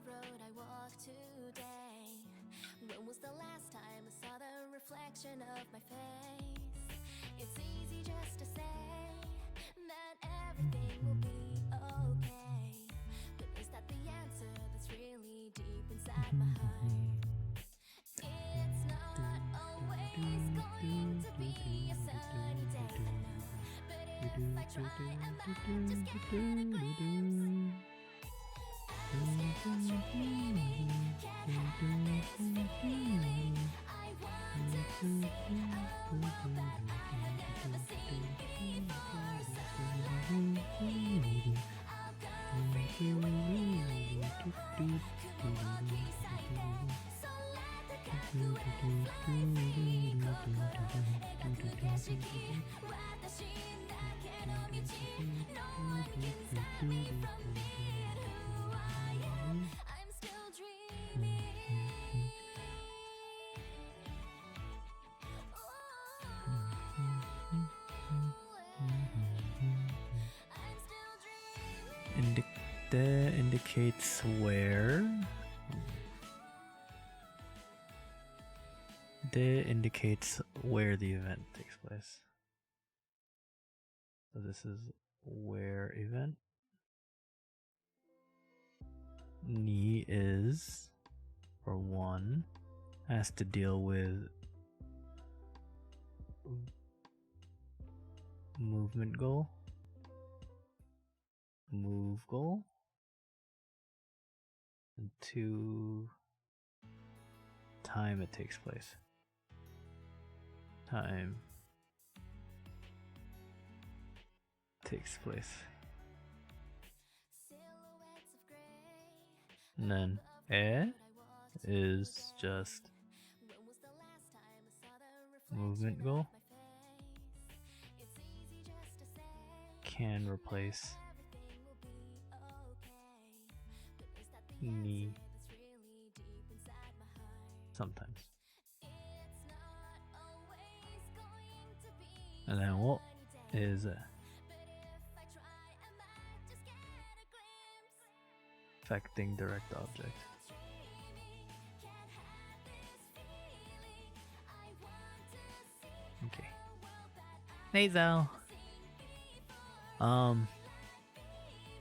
road I walk today? When was the last time I saw the reflection of my face? It's easy just to say that everything will be okay, but is that the answer that's really deep inside my heart? It's not always going to be a sunny day, I know, but if I try, I might just get a glimpse. I'm still dreaming, can't hide this feeling. I want to see a world that I have never seen before. Someday I'll go free away. Could be Sunday, so let the kaku and fly. No one can stop me from being who I am. I'm still dreaming. I'm still dreaming. That indicates where. That indicates where the event takes place. So this is where event. Ni is, for one, has to deal with movement goal, move goal, and 2, time it takes place. Time takes place. And then is just movement goal. Can replace ni sometimes. And then what is affecting direct object. Okay. Nasal.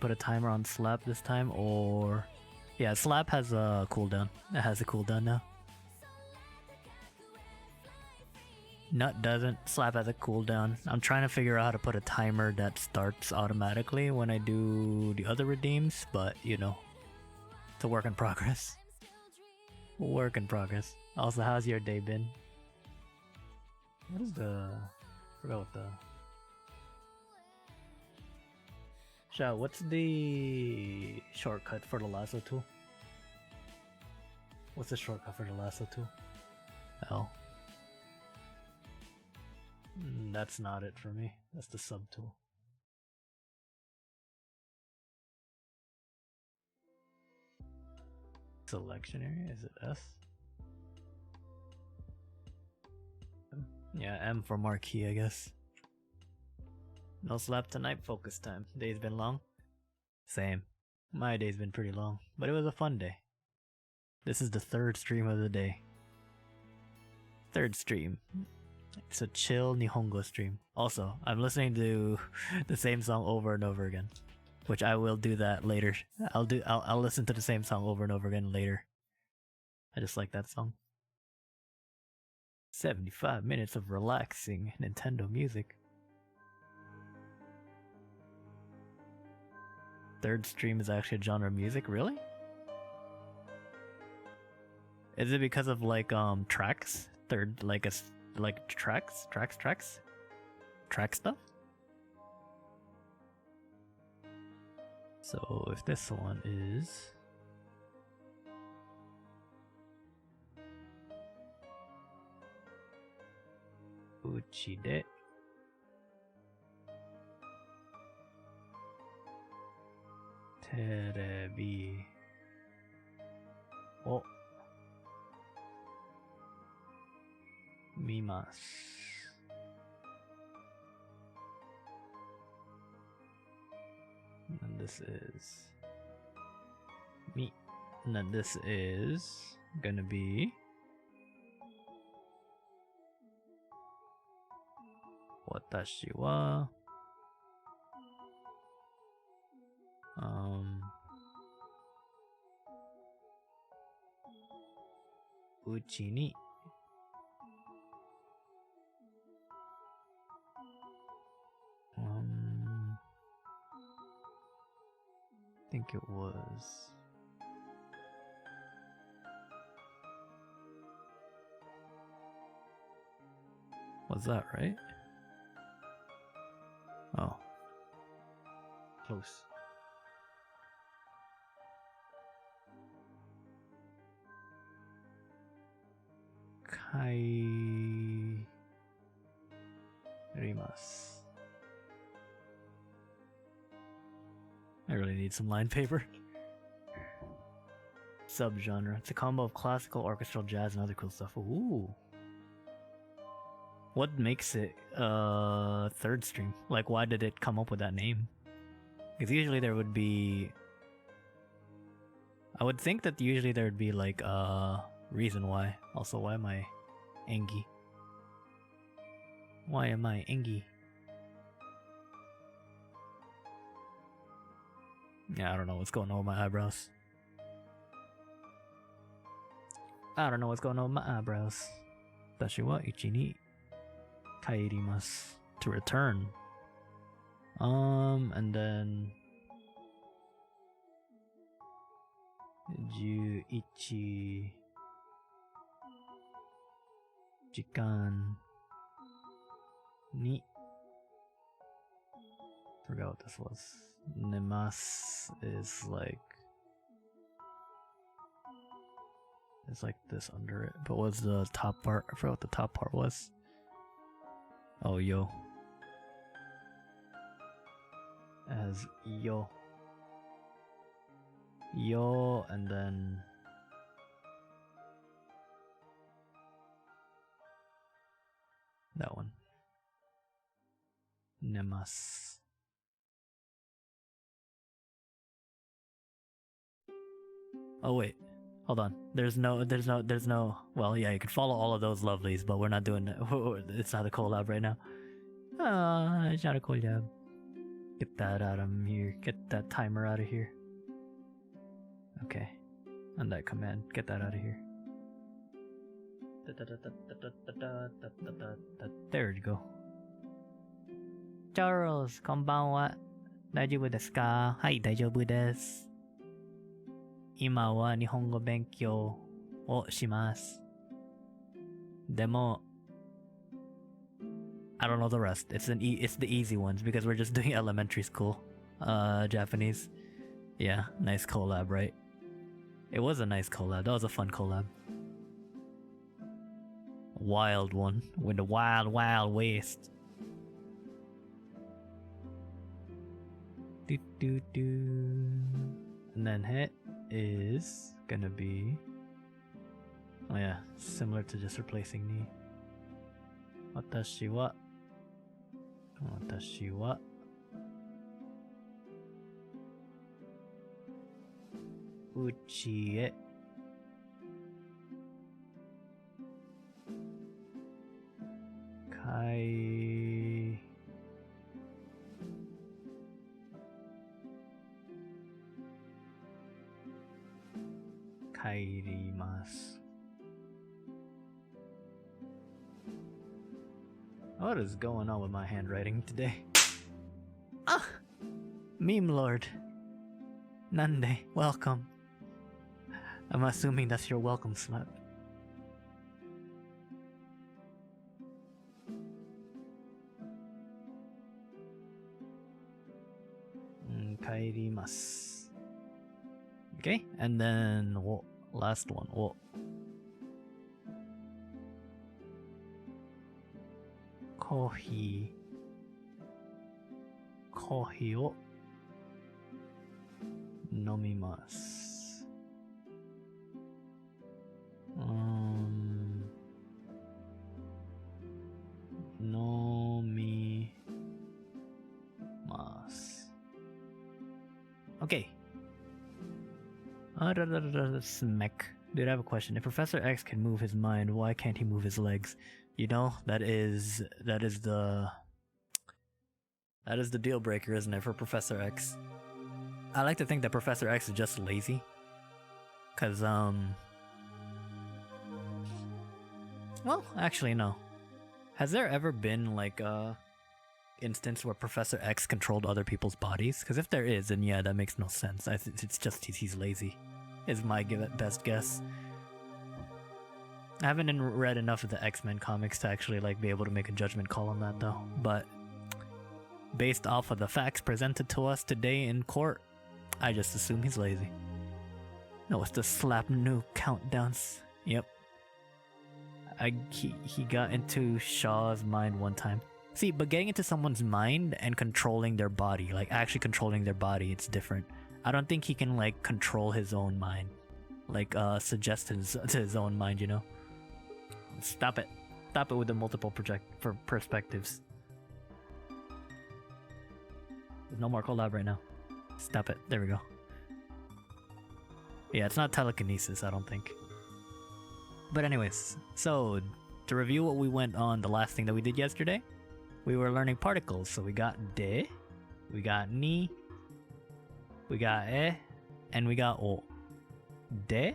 Put a timer on slap this time, or yeah, slap has a cooldown. It has a cooldown now. Nut doesn't. Slap has a cooldown. I'm trying to figure out how to put a timer that starts automatically when I do the other redeems, but you know, it's a work in progress. Work in progress. Also, how's your day been? What is the... I forgot what the... Shao, what's the shortcut for the lasso tool? What's the shortcut for the lasso tool? L. That's not it for me. That's the sub tool. Selection area, is it S? Yeah, M for marquee, I guess. No slap tonight, focus time. Day's been long? Same. My day's been pretty long, but it was a fun day. This is the 3rd stream of the day. 3rd stream. It's a chill Nihongo stream. Also, I'm listening to the same song over and over again, which I will do that later. I'll listen to the same song over and over again later. I just like that song. 75 minutes of relaxing Nintendo music. 3rd stream is actually a genre of music, really? Is it because of like tracks? Track stuff? So if this one is Uchide Terebi o mimasu. And this is mi And then this is gonna be Watashi wa uchi ni I think it was that right? Oh, close. Kairimasu. I really need some line paper. Subgenre. It's a combo of classical, orchestral, jazz, and other cool stuff. Ooh. What makes it third stream? Like, why did it come up with that name? Because usually there would be... I would think that usually there would be like a reason why. Also, why am I Engi? Why am I Engi? Yeah, I don't know what's going on with my eyebrows. I don't know what's going on with my eyebrows. Dashi wa ichi ni kairimasu. To return. And then 11時間に forgot what this was. Nemas is like, it's like this under it. But what's the top part? I forgot what the top part was. Oh, yo. As yo. Yo, and then that one. Nemas. Oh wait, hold on. There's no. Well, yeah, you can follow all of those lovelies, but we're not doing that. It's not a collab right now. It's not a collab. Get that out of here. Get that timer out of here. Okay, on that command, get that out of here. There you go. Charles, こんばんは。大丈夫ですか？はい、大丈夫です。今は日本語勉強をします。でも I don't know the rest. It's the easy ones because we're just doing elementary school Japanese. Yeah, nice collab, right? It was a nice collab. That was a fun collab. Wild one with the wild west. And then hit is gonna be, oh yeah, similar to just replacing ni. Watashi wa uchi e kairimasu. What is going on with my handwriting today? Ah! Meme Lord. Nande, welcome. I'm assuming that's your welcome slap. Kairimasu. Okay, and then last one. Coffeeを飲みます。飲みます。Okay. Smack. Dude, I have a question. If Professor X can move his mind, why can't he move his legs? You know, that is the deal breaker, isn't it, for Professor X? I like to think that Professor X is just lazy. Cause well, actually no. Has there ever been like a instance where Professor X controlled other people's bodies? Because if there is, then yeah, that makes no sense. It's just he's lazy, is my best guess. I haven't read enough of the X-Men comics to actually like be able to make a judgment call on that though. But based off of the facts presented to us today in court, I just assume he's lazy. No, it's the slap new countdowns. Yep. He got into Shaw's mind one time. See, but getting into someone's mind and controlling their body, like actually controlling their body, it's different. I don't think he can like control his own mind, like suggest to his own mind, you know. Stop it with the multiple perspectives. There's no more collab right now. Stop it. There we go. Yeah, it's not telekinesis, I don't think. But anyways, so to review what we went on, the last thing that we did yesterday, we were learning particles. So we got de, we got ni, we got e, and we got o. De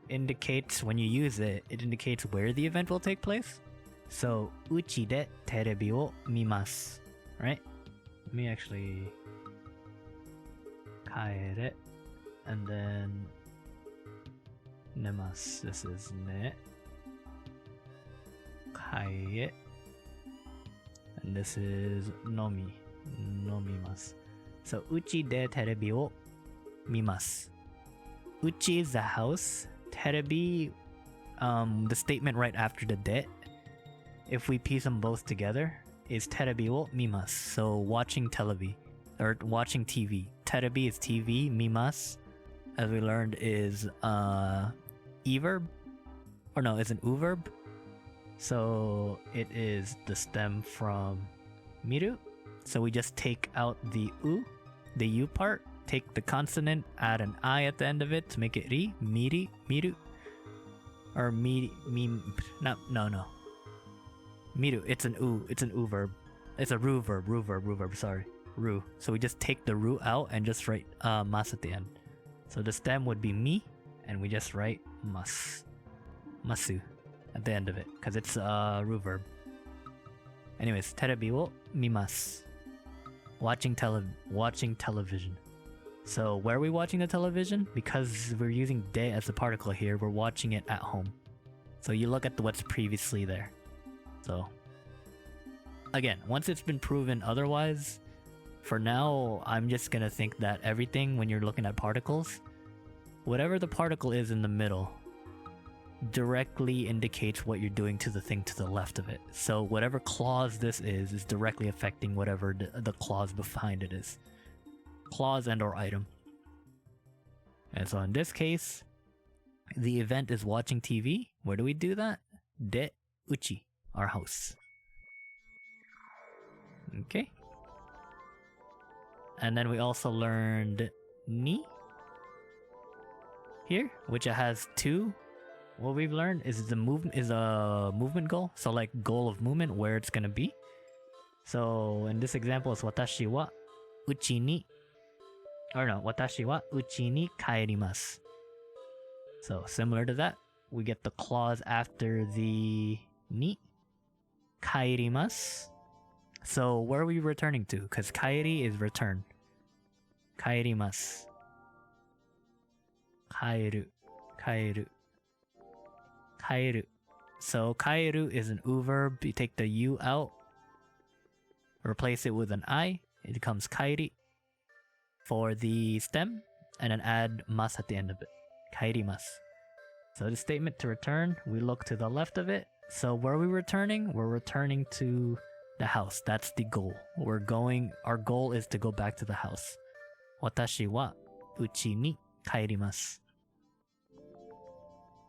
indicates, when you use it, it indicates where the event will take place. So, uchi de terebi wo mimasu. Right? Let me actually kaere, and then nemasu. This is ne. Kaie. And this is nomi. Nomimasu. So, uchi de terebi wo mimasu. Uchi is the house. Terebi, the statement right after the de, if we piece them both together, is terebi wo mimasu. So watching televi, or watching TV. Terebi is TV, mimasu, as we learned, is e-verb, or no, it's an u-verb. So it is the stem from miru. So we just take out the u part, take the consonant, add an I at the end of it to make it ri, miri, miru. Or no. Miru, it's an u verb. It's a ru verb, sorry. Ru. So we just take the ru out and just write mas at the end. So the stem would be mi, and we just write masu at the end of it, because it's a ru verb. Anyways, terebi wo mimasu. Watching television. So where are we watching the television? Because we're using de as a particle here, we're watching it at home. So you look at what's previously there. So again, once it's been proven otherwise, for now, I'm just gonna think that everything, when you're looking at particles, whatever the particle is in the middle directly indicates what you're doing to the thing to the left of it. So whatever clause this is directly affecting whatever the clause behind it is. Clause and or item. And so in this case, the event is watching TV. Where do we do that? De uchi, our house. Okay. And then we also learned ni here, which it has two. What we've learned is a movement goal. So like goal of movement, where it's gonna be. So in this example, it's watashi wa uchi ni, or no, watashi wa uchi ni kaerimasu. So similar to that, we get the clause after the ni, kaerimasu. So where are we returning to? Because kaeri is return. Kaerimasu. Kaeru. Kaeru. Kaeru. So kaeru is an u verb. You take the u out, replace it with an I, it becomes kaeri for the stem, and then add mas at the end of it. Kaerimasu. So the statement to return, we look to the left of it. So where are we returning? We're returning to the house. That's the goal. Our goal is to go back to the house. Watashi wa uchi ni kaerimasu.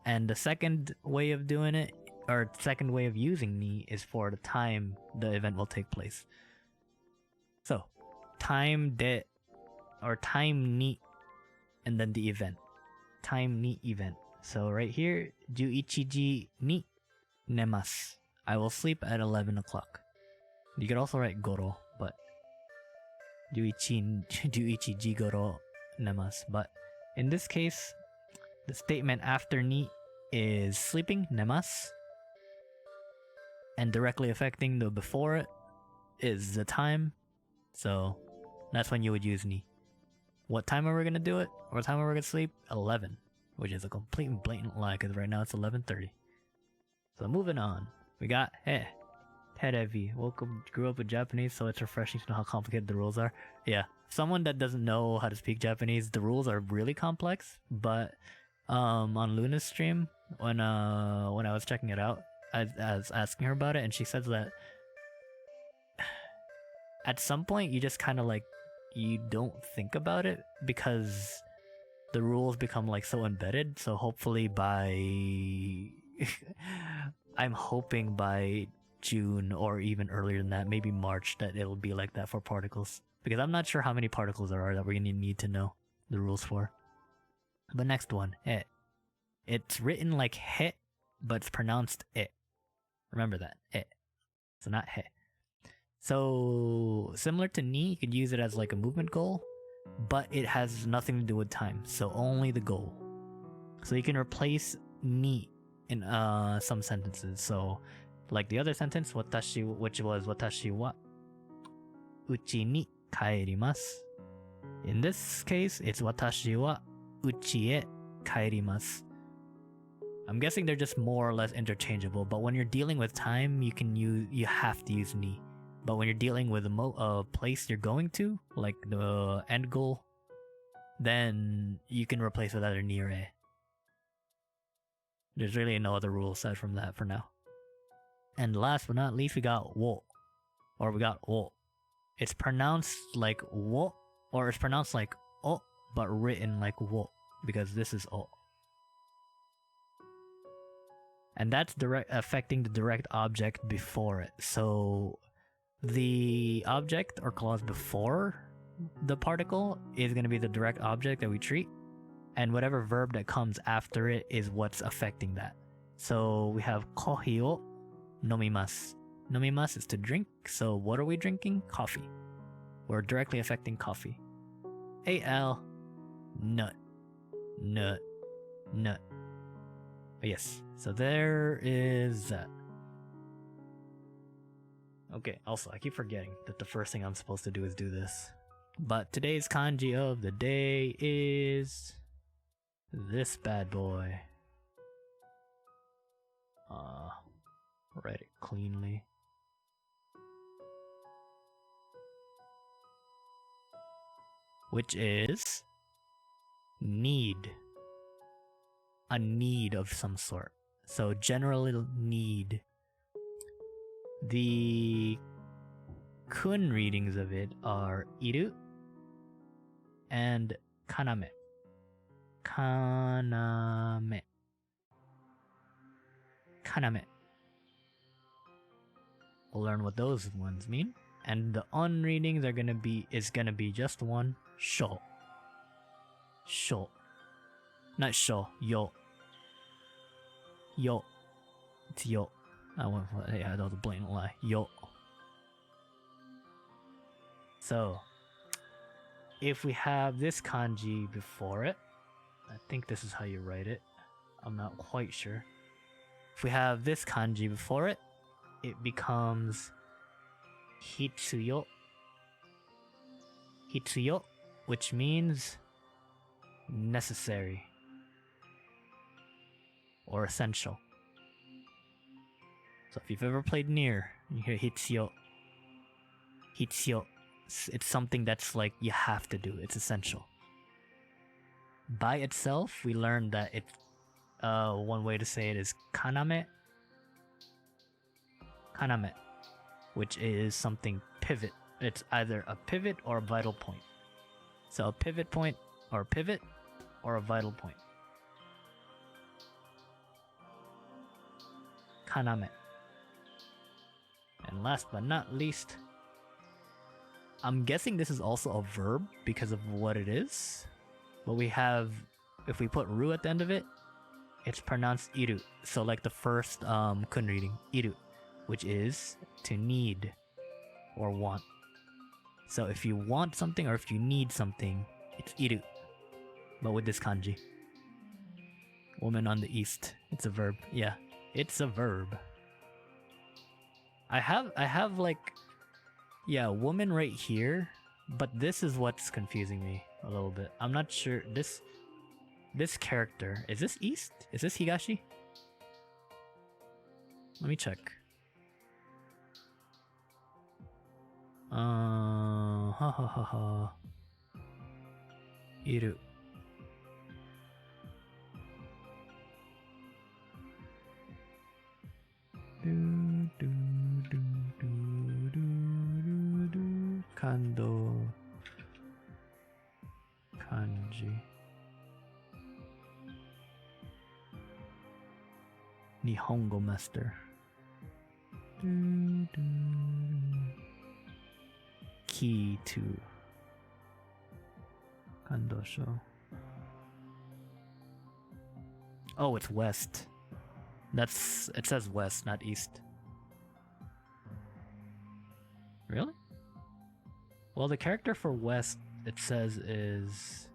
And the second way of doing it, or second way of using ni, is for the time the event will take place. So, time de, or time ni, and then the event. time ni event. So right here, 11時に寝ます. I will sleep at 11 o'clock. You could also write goro, but 11時頃寝ます. But in this case, the statement after ni is sleeping, 寝ます. And directly affecting the before it is the time. So that's when you would use ni. What time are we going to do it? What time are we going to sleep? 11. Which is a complete and blatant lie because right now it's 11:30. So moving on. We got Terevi. Welcome, grew up with Japanese, so it's refreshing to know how complicated the rules are. Yeah, someone that doesn't know how to speak Japanese, the rules are really complex. But on Luna's stream, when I was checking it out, I was asking her about it, and she says that at some point you just kind of like you don't think about it because the rules become like so embedded. So hopefully by I'm hoping by June or even earlier than that, maybe March, that it'll be like that for particles. Because I'm not sure how many particles there are that we're gonna need to know the rules for. But next one, it. It's written like he, but it's pronounced it. Remember that, it. So not he. So similar to ni, you could use it as like a movement goal, but it has nothing to do with time, so only the goal. So you can replace ni in some sentences. So like the other sentence, watashi, which was watashi wa uchi ni kaerimasu. In this case, it's watashi wa uchi e kaerimasu. I'm guessing they're just more or less interchangeable, but when you're dealing with time, you have to use ni. But when you're dealing with a place you're going to, like the end goal, then you can replace with either ni or e. There's really no other rule aside from that for now. And last but not least, we got wo. Or we got o. It's pronounced like wo, or it's pronounced like o, but written like wo, because this is o. And that's affecting the direct object before it. So the object or clause before the particle is going to be the direct object that we treat, and whatever verb that comes after it is what's affecting that. So we have kohi o nomimasu. Nomimasu is to drink, so what are we drinking? Coffee. We're directly affecting coffee. Al, nut. Nut. Nut. Yes, so there is that. Okay, also, I keep forgetting that the first thing I'm supposed to do is do this. But today's kanji of the day is this bad boy. Write it cleanly. Which is need. A need of some sort. So general need. The kun readings of it are iru and kaname. Kaname. Kaname. We'll learn what those ones mean. And the on readings are gonna be just one, sho. Sho. Not sho, yo. Yo. It's yo. Yeah, that was a blatant lie. Yo. So, if we have this kanji before it, I think this is how you write it. I'm not quite sure. If we have this kanji before it, it becomes hitsuyo. Hitsuyo, which means necessary or essential. So if you've ever played Nier, you hear hitsuyo. Hitsuyo. It's something that's like you have to do. It's essential. By itself, we learned that it's one way to say it is kaname. Kaname, which is something pivot. It's either a pivot or a vital point. So a pivot point or a pivot or a vital point. Kaname. And last but not least, I'm guessing this is also a verb because of what it is. But we have if we put ru at the end of it, it's pronounced iru. So like the first kun reading, iru, which is to need or want. So if you want something or if you need something, it's iru. But with this kanji. Woman on the east. It's a verb. Yeah, it's a verb. I have like, yeah, woman right here, but this is what's confusing me a little bit. I'm not sure. This character, is this east? Is this higashi? Let me check. Iru. Kando kanji. Nihongo master. Key to Kandosho. Oh, it's west. It says west, not east. Really? Well, the character for west, it says is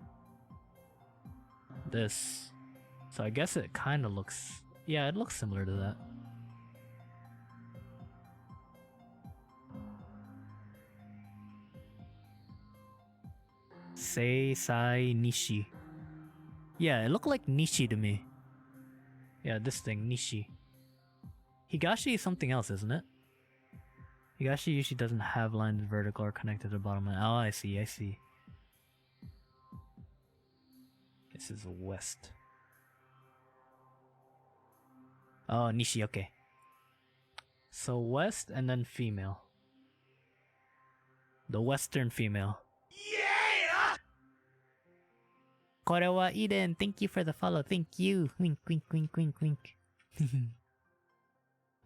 this. So I guess it kind of looks, yeah, it looks similar to that. Seisai Nishi. Yeah, it looked like Nishi to me. Yeah, this thing, Nishi. Higashi is something else, isn't it? Higashi usually doesn't have lines vertical or connected to the bottom line. Oh, I see. This is west. Oh, Nishi, okay. So west and then female. The western female. Yeah! Korewa Eden, thank you for the follow. Thank you. Wink, wink, wink, wink, wink.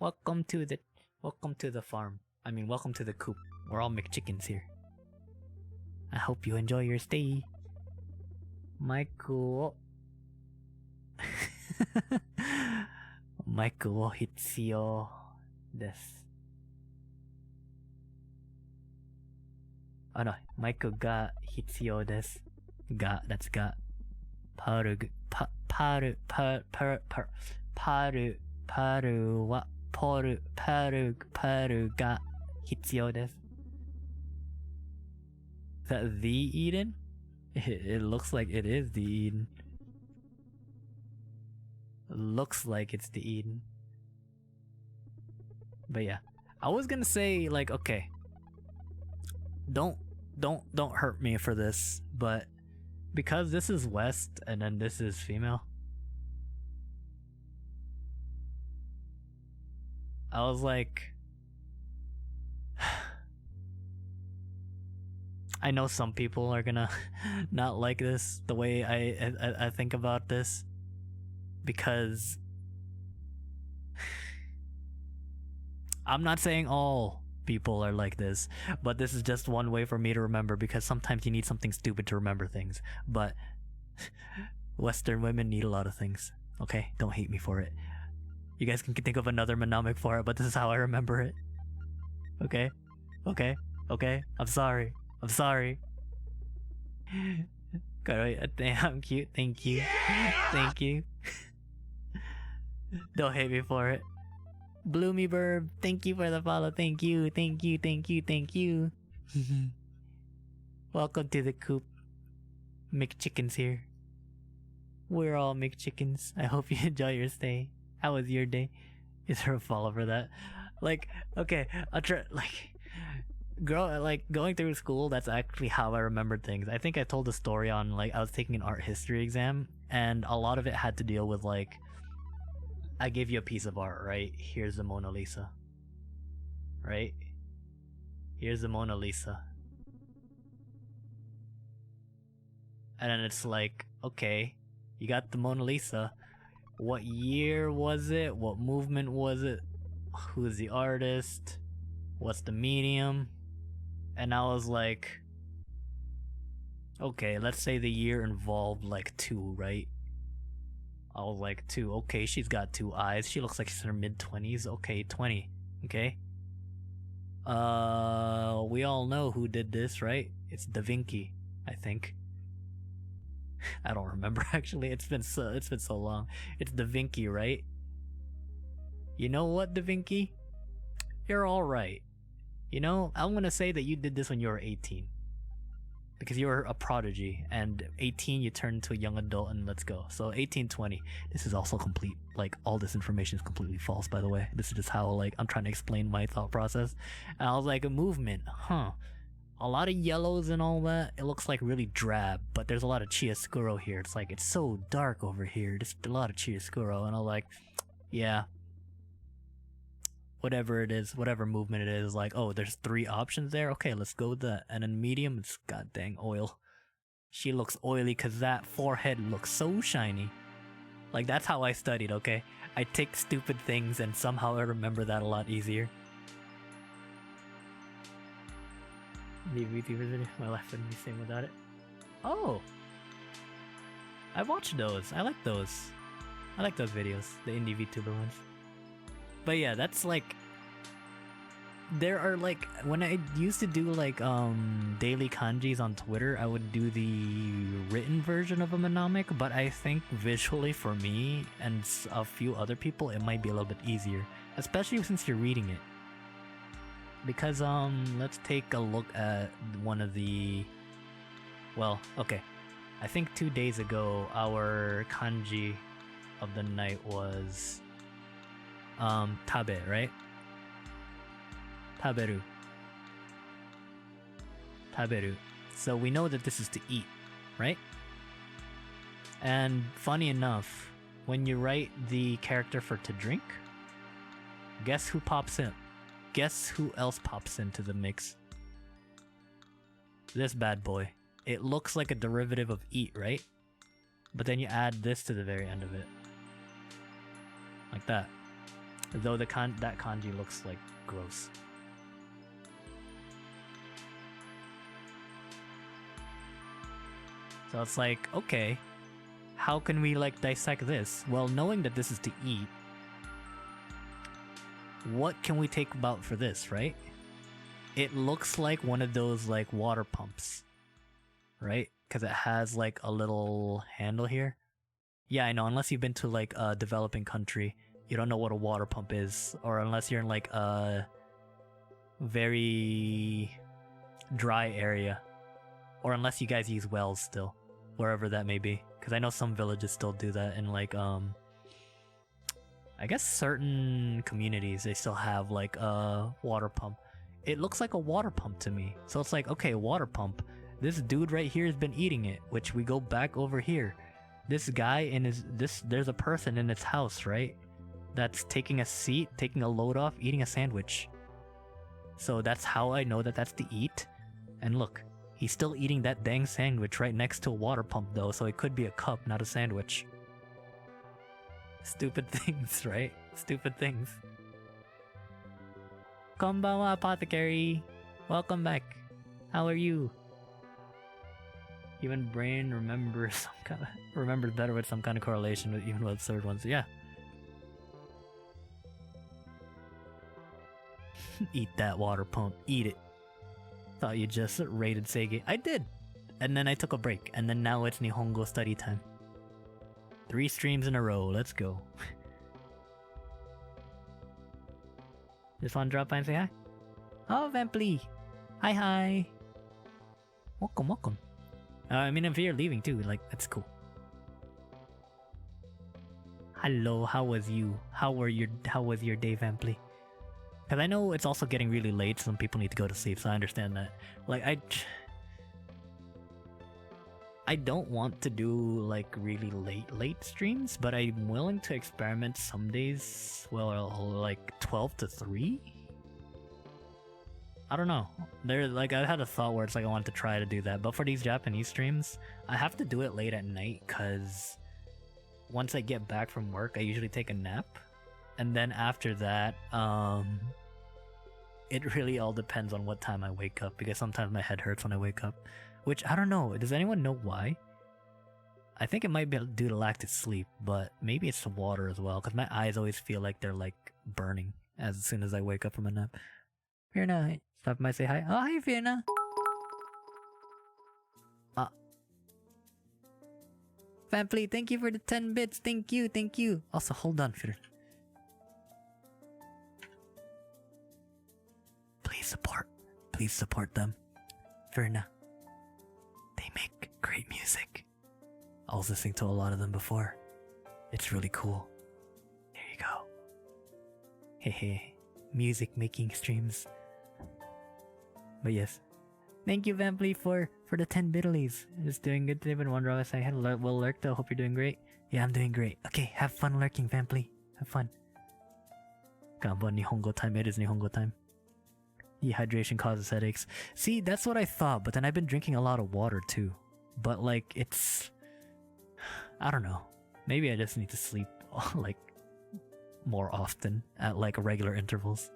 Welcome to the farm. I mean, welcome to the coop. We're all McChickens here. I hope you enjoy your stay. Michael. Michael wo hitsuyou desu. Oh no, Michael ga hitsuyou desu. Ga, that's ga. Paru wa paru ga hitsuyou desu. Is that the Eden? It looks like it is the Eden. Looks like it's the Eden. But yeah, I was gonna say like, okay, don't hurt me for this, but because this is west and then this is female, I was like, I know some people are gonna not like this, the way I think about this, because I'm not saying all people are like this, but this is just one way for me to remember, because sometimes you need something stupid to remember things, but Western women need a lot of things, okay? Don't hate me for it. You guys can think of another mnemonic for it, but this is how I remember it. Okay? I'm sorry. I'm cute. Thank you. Thank you. Don't hate me for it. Bloomy Burb, thank you for the follow. Thank you. Welcome to the coop. McChickens here. We're all McChickens. I hope you enjoy your stay. How was your day? Is there a follow for that? Like, okay, I'll try, going through school, that's actually how I remembered things. I think I told a story on, like, I was taking an art history exam, and a lot of it had to deal with, like, I gave you a piece of art, right? Here's the Mona Lisa. Right? Here's the Mona Lisa. And then it's like, okay, you got the Mona Lisa. What year was it? What movement was it? Who's the artist? What's the medium? And I was like, okay, let's say the year involved like 2, right? I was like, 2. Okay, she's got 2 eyes. She looks like she's in her mid-20s. Okay, 20. Okay. We all know who did this, right? It's Da Vinci, I think. I don't remember actually. It's been so long. It's Da Vinci, right? You know what, Da Vinci? You're all right. You know, I'm gonna say that you did this when you were 18. Because you were a prodigy, and 18 you turned into a young adult, and let's go. So 18, 20. This is also complete, like, all this information is completely false, by the way. This is just how, like, I'm trying to explain my thought process. And I was like, a movement, huh. A lot of yellows and all that. It looks like really drab, but there's a lot of chiaroscuro here. It's like, it's so dark over here. There's a lot of chiaroscuro, and I'm like, yeah. Whatever it is, whatever movement it is, like, oh, there's 3 options there? Okay, let's go with that. And then medium, it's god dang oil. She looks oily because that forehead looks so shiny. Like, that's how I studied, okay? I take stupid things and somehow I remember that a lot easier. The VTuber video, my life wouldn't be the same without it. Oh! I watched those. I like those. I like those videos, the indie VTuber ones. But yeah, that's like, there are like, when I used to do like daily kanjis on Twitter, I would do the written version of a mnemonic, but I think visually for me and a few other people it might be a little bit easier, especially since you're reading it. Because let's take a look at one of the, well, okay, I think 2 days ago our kanji of the night was tabe, right? Taberu. Taberu. So we know that this is to eat, right? And funny enough, when you write the character for to drink, guess who pops in? Guess who else pops into the mix? This bad boy. It looks like a derivative of eat, right? But then you add this to the very end of it. Like that. Though that kanji looks like gross. So it's like, okay, how can we like dissect this? Well, knowing that this is to eat, what can we take about for this, right? It looks like one of those like water pumps, right? Because it has like a little handle here. Yeah, I know, unless you've been to like a developing country, you don't know what a water pump is, or unless you're in like a very dry area, or unless you guys use wells still, wherever that may be. Because I know some villages still do that in like I guess certain communities they still have like a water pump. It looks like a water pump to me. So it's like, okay, water pump. This dude right here has been eating it, which we go back over here. This guy in his there's a person in his house, right? That's taking a seat, taking a load off, eating a sandwich. So that's how I know that that's to eat. And look, he's still eating that dang sandwich right next to a water pump though, so it could be a cup, not a sandwich. Stupid things, right? Stupid things. Konbanwa, apothecary. Welcome back. How are you? Human brain remembers better with some kind of correlation with even with third ones. Yeah. Eat that water pump. Eat it. Thought you just rated Seige. I did. And then I took a break. And then now it's Nihongo study time. 3 streams in a row. Let's go. Just want to drop by and say hi? Oh, Vamply. Hi, hi. Welcome, welcome. I mean, if you're leaving too, like, that's cool. Hello, how was you? How was your day, Vamply? Because I know it's also getting really late, some people need to go to sleep, so I understand that. Like, I don't want to do, like, really late streams, but I'm willing to experiment some days, well, like, 12 to 3? I don't know. Like, I had a thought where it's like I wanted to try to do that, but for these Japanese streams, I have to do it late at night, because once I get back from work, I usually take a nap, and then after that, it really all depends on what time I wake up, because sometimes my head hurts when I wake up. Which, I don't know, does anyone know why? I think it might be due to lack of sleep, but maybe it's the water as well, because my eyes always feel like they're like burning as soon as I wake up from a nap. Fiona, stop by, say hi. Oh, hi, Fiona. Family, thank you for the 10 bits. Thank you, thank you. Also, hold on, Fiona. Please support them. Fiona. They make great music. I was listening to a lot of them before. It's really cool. There you go. Hey, music making streams. But yes, thank you, Vamply, for the 10 bitlies. Just doing good today. Been wondering if I had well lurked. I hope you're doing great. Yeah, I'm doing great. Okay, have fun lurking, Vamply. Have fun. Ganbon Nihongo time. It is Nihongo time. Dehydration causes headaches. See, that's what I thought, but then I've been drinking a lot of water too. But like, it's... I don't know. Maybe I just need to sleep like more often at like regular intervals.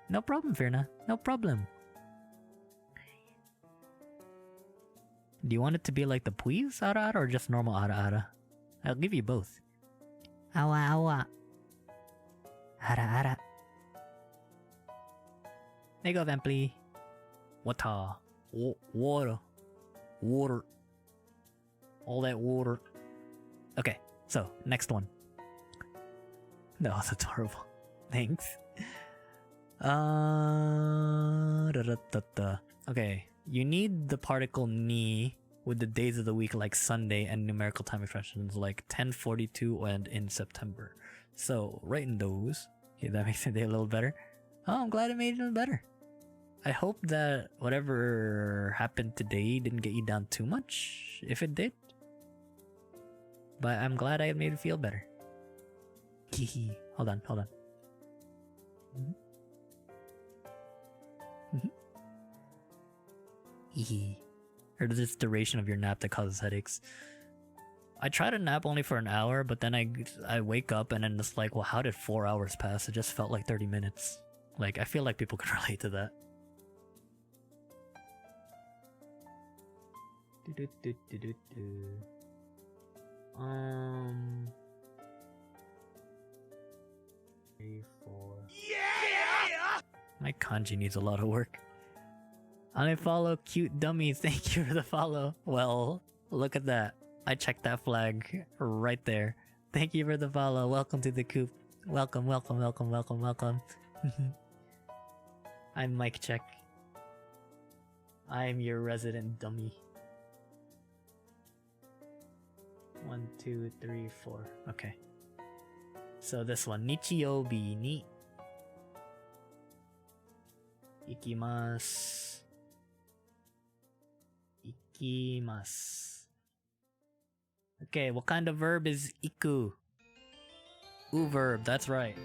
No problem, Firna. No problem. Do you want it to be like the please ara or just normal ara? I'll give you both. Awa awa. Ara. There you go, Vamply. Water. Water. All that water. Okay, so, next one. That was adorable. Thanks. Okay, you need the particle ni with the days of the week like Sunday and numerical time expressions like 10:42 and in September. So, write in those. Okay, that makes the day a little better. Oh, I'm glad it made it a little better. I hope that whatever happened today didn't get you down too much, if it did. But I'm glad I made it feel better. Hehe. Hold on. Hehe. Or this duration of your nap that causes headaches. I try to nap only for an hour, but then I wake up and then it's like, well, how did 4 hours pass? It just felt like 30 minutes. Like, I feel like people could relate to that. Three, 4. Yeah! My kanji needs a lot of work. Unfollow cute dummies. Thank you for the follow. Well, look at that. I checked that flag right there. Thank you for the follow. Welcome to the coop. Welcome. I'm Mike Check. I'm your resident dummy. 1, 2, 3, 4. Okay. So this one, Nichiyobi ni ikimasu. Okay, what kind of verb is iku? Verb, that's right.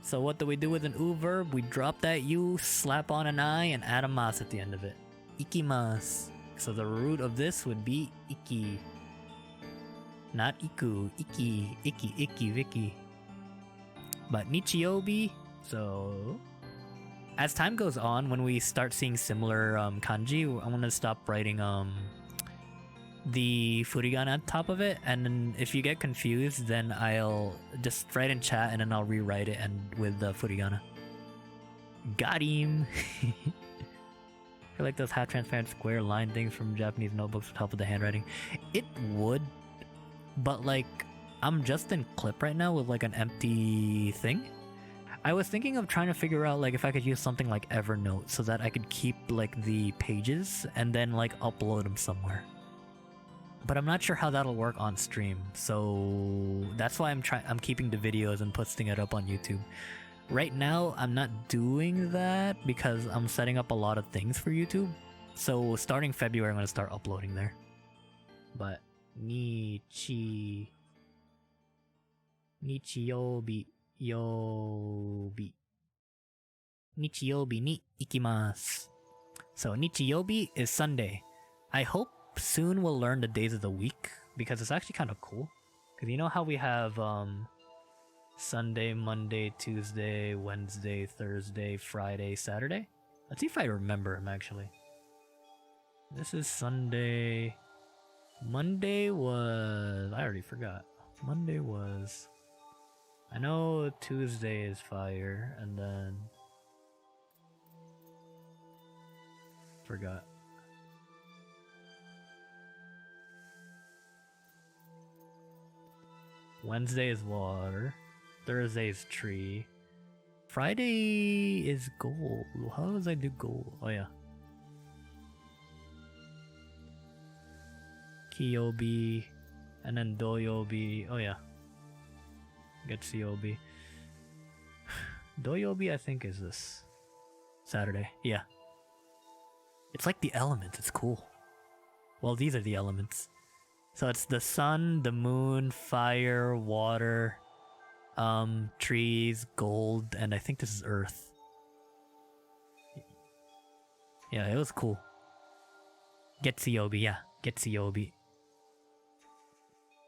So what do we do with an verb? We drop that u, slap on an I, and add a mas at the end of it. Ikimasu. So the root of this would be iki. Not iku, iki, Vicky. But Nichiyobi, so... As time goes on, when we start seeing similar kanji, I'm gonna stop writing the furigana on top of it, and then if you get confused, then I'll just write in chat and then I'll rewrite it and with the furigana. Got him! I feel like those half-transparent square line things from Japanese notebooks would help with the handwriting. It would, but like, I'm just in clip right now with like an empty thing. I was thinking of trying to figure out like if I could use something like Evernote so that I could keep like the pages and then like upload them somewhere. But I'm not sure how that'll work on stream, so that's why I'm keeping the videos and posting it up on YouTube. Right now, I'm not doing that because I'm setting up a lot of things for YouTube. So starting February, I'm going to start uploading there. But Nichiyobi ni ikimasu. So Nichiyobi is Sunday. I hope soon we'll learn the days of the week because it's actually kind of cool. Because you know how we have Sunday, Monday, Tuesday, Wednesday, Thursday, Friday, Saturday? Let's see if I remember them actually. This is Sunday. Monday was... I already forgot. Monday was... I know Tuesday is fire, and then... Forgot. Wednesday is water. Thursday is tree. Friday is gold. How does I do gold? Oh yeah. Kiyobi. And then Doyobi. Oh yeah. Getsuyobi. Doyobi I think is this Saturday. Yeah. It's like the elements. It's cool. Well, these are the elements. So it's the sun, the moon, fire, water, trees, gold, and I think this is earth. Yeah, it was cool. Getsuyobi, yeah. Getsuyobi.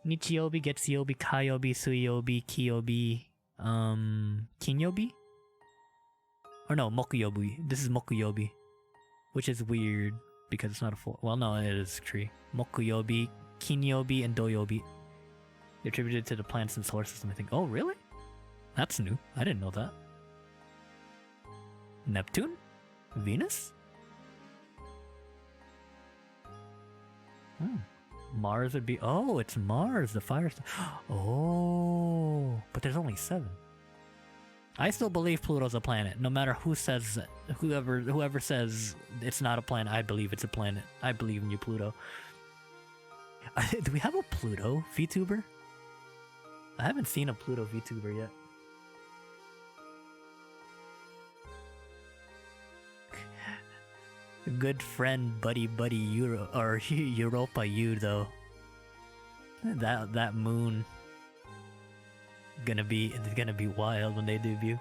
Nichiyobi, Getsuyobi, Kayobi, Suiyobi, Kiyobi, Kinyobi? Or no, Mokuyobi. This is Mokuyobi. Which is weird because it's not a full... Well, no, it is tree. Mokuyobi, Kinyobi, and Doyobi. They're attributed to the planets and solar system, I think. Oh, really? That's new. I didn't know that. Neptune? Venus? Mars would be... Oh, it's Mars, the fire star. Oh, but there's only 7. I still believe Pluto's a planet. No matter who says... Whoever says it's not a planet, I believe it's a planet. I believe in you, Pluto. Do we have a Pluto VTuber? I haven't seen a Pluto VTuber yet. Good friend, buddy, Europa, you though. That moon it's gonna be wild when they debut.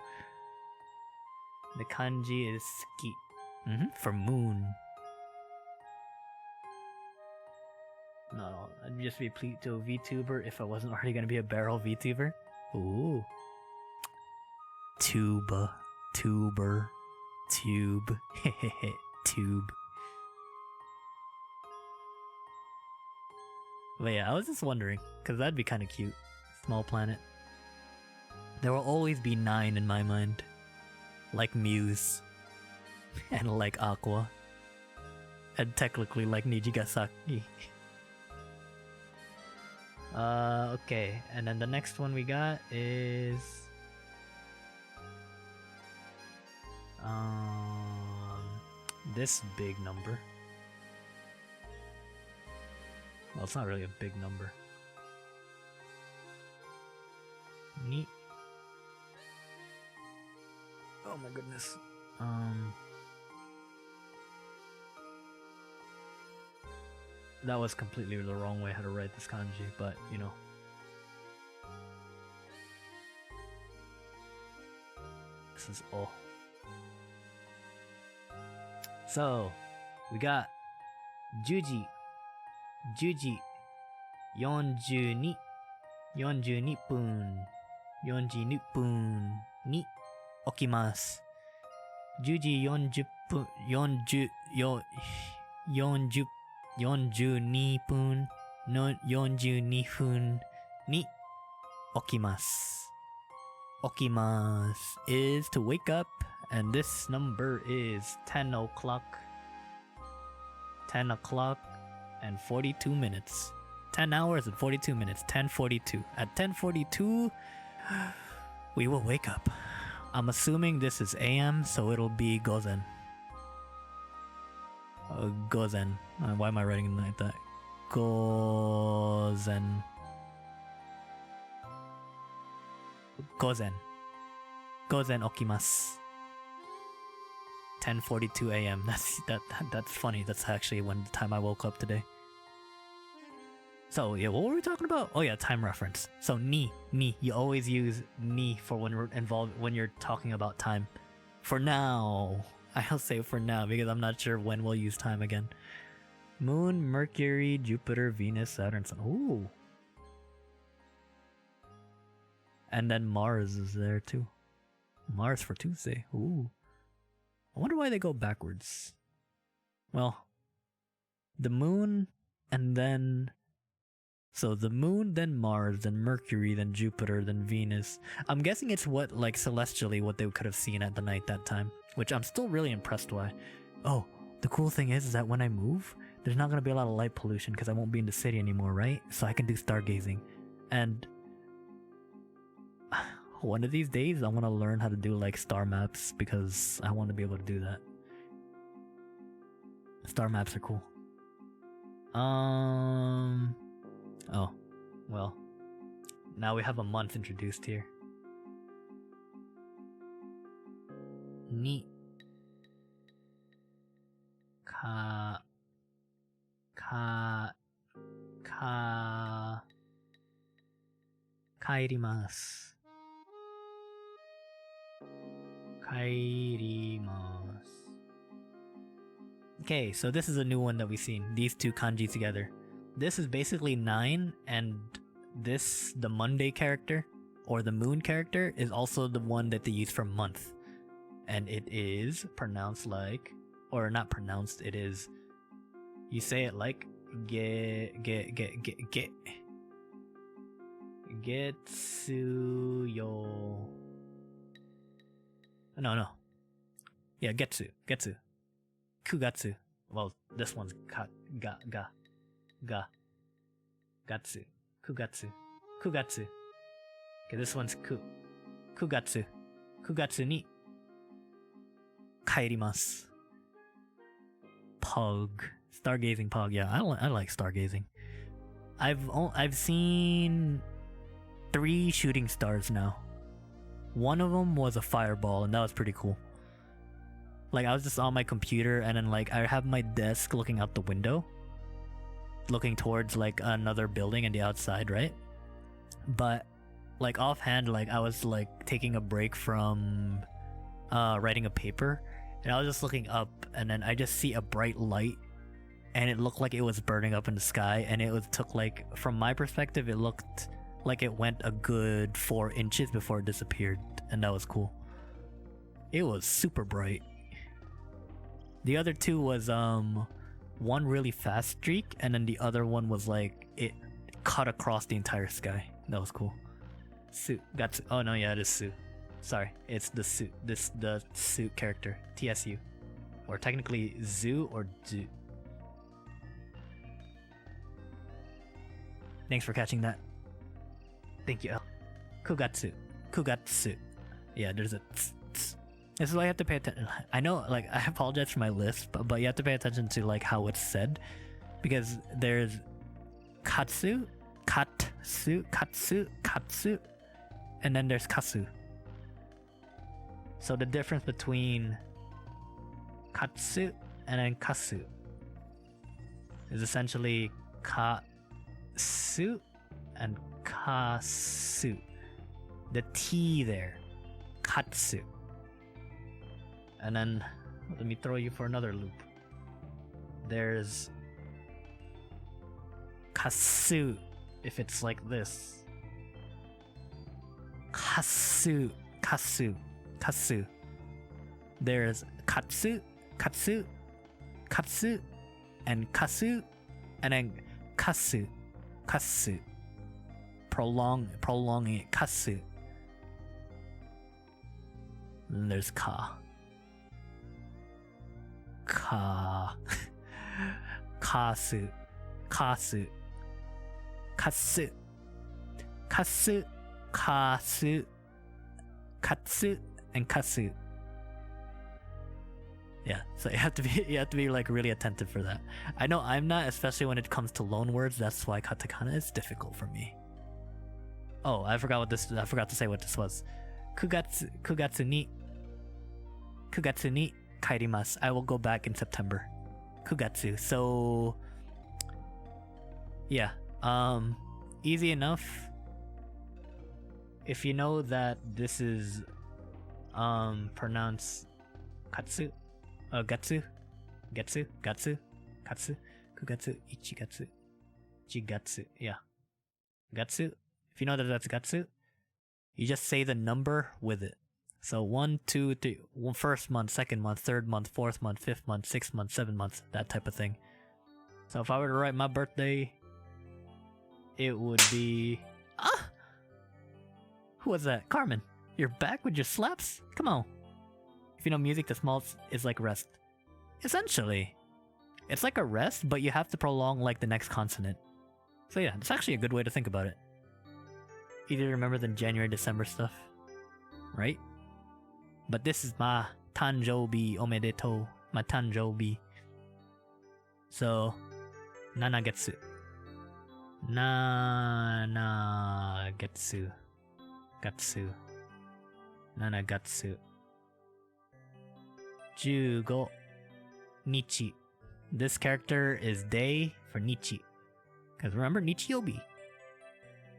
The kanji is ski. For moon. No, I'd just be Pluto VTuber if I wasn't already gonna be a barrel VTuber. Ooh. Tuber. Tube. Tube. But yeah, I was just wondering, because that'd be kind of cute. Small planet. There will always be 9 in my mind. Like Muse. And like Aqua. And technically like Nijigasaki. Okay, and then the next one we got is... this big number. Well, it's not really a big number. Neat. Oh my goodness. That was completely the wrong way how to write this kanji, but you know. This is all. So, we got Juji 42分42分に起きます。10時40分42分の42分に起きます。起きます is to wake up, and this number is 10 o'clock. 10 o'clock and 42 minutes. 10 hours and 42 minutes. 10:42. At 10:42, we will wake up. I'm assuming this is AM, so it'll be Gozen. Gozen. Why am I writing it like that? Gozen. Gozen. Gozen okimasu. 10:42 AM. That's funny. That's actually when the time I woke up today. So yeah, what were we talking about? Oh yeah, time reference. So ni. You always use ni for when we're involved when you're talking about time. For now. I'll say for now because I'm not sure when we'll use time again. Moon, Mercury, Jupiter, Venus, Saturn, Sun. Ooh. And then Mars is there too. Mars for Tuesday. Ooh. I wonder why they go backwards. Well, the moon, and then... So the moon, then Mars, then Mercury, then Jupiter, then Venus. I'm guessing it's what, like, celestially, what they could have seen at the night that time. Which I'm still really impressed by. Oh, the cool thing is that when I move, there's not going to be a lot of light pollution because I won't be in the city anymore, right? So I can do stargazing. And one of these days, I want to learn how to do, like, star maps because I want to be able to do that. Star maps are cool. Oh, well. Now we have a month introduced here. Ni ka kairimasu. Okay, so this is a new one that we've seen. These two kanji together. This is basically 9, and this, the Monday character, or the moon character, is also the one that they use for month. And it is pronounced like, or not pronounced, it is, you say it like, Getsuyo. No. Yeah, Getsu. Kugatsu. Well, this one's Gatsu. Kugatsu. Okay, this one's Kugatsu ni kaerimasu. Pog. Stargazing pog. Yeah, I like stargazing. I've seen 3 shooting stars now. One of them was a fireball, and that was pretty cool. Like, I was just on my computer, and then, like, I have my desk looking out the window, looking towards, like, another building in the outside, right? But, like, offhand, like, I was, like, taking a break from writing a paper, and I was just looking up, and then I just see a bright light, and it looked like it was burning up in the sky, and took, like, from my perspective, it looked like it went a good 4 inches before it disappeared, and that was cool. It was super bright. The other 2 was one really fast streak, and then the other one was like it cut across the entire sky. That was cool. Gatsu. Oh no, yeah, it is Su. Sorry, it's the Su character. TSU. Or technically Zu or Zu. Thanks for catching that. Thank you, L. Kugatsu. Yeah, there's a This is why you have to pay attention. I know, like, I apologize for my lisp, but you have to pay attention to, like, how it's said. Because there's katsu, and then there's kasu. So the difference between katsu and then kasu is essentially kasu and kasu. The T there. Katsu. And then, let me throw you for another loop. There's kasu, if it's like this. Kasu. There's katsu, and kasu, and then kasu. Prolonging it, kasu. And then there's kasu, and kasu. Yeah, so you have to be like really attentive for that. I know I'm not, especially when it comes to loan words. That's why katakana is difficult for me. Oh, I forgot to say what this was. Kugatsu ni kaerimasu. I will go back in September. Kugatsu. So yeah, easy enough. If you know that this is pronounced katsu, gatsu, kugatsu, jigatsu, yeah, gatsu. If you know that that's gatsu, you just say the number with it. So 1, 2, 3, first month, second month, third month, fourth month, fifth month, 6th month, 7th month, that type of thing. So if I were to write my birthday, it would be... Ah! Who was that? Carmen. You're back with your slaps? Come on. If you know music, the small is like rest. Essentially. It's like a rest, but you have to prolong like the next consonant. So yeah, it's actually a good way to think about it. Easier to remember than January, December stuff. Right? But this is my Tanjoubi omedetou. My Tanjoubi. So, Nanagetsu. Nanagetsu. Gatsu. Nanagatsu. 15 Nichi. This character is day for Nichi. Because remember, Nichiyobi.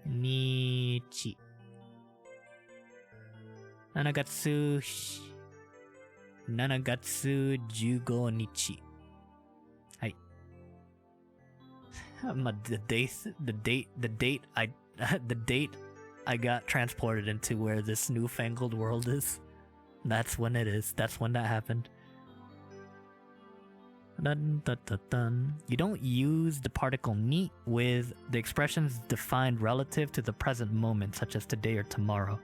Nichi. Nanagatsu 15 Nichi. Hai. The date I got transported into where this newfangled world is. That's when it is. That's when that happened. Dun, dun, dun, dun. You don't use the particle ni with the expressions defined relative to the present moment, such as today or tomorrow.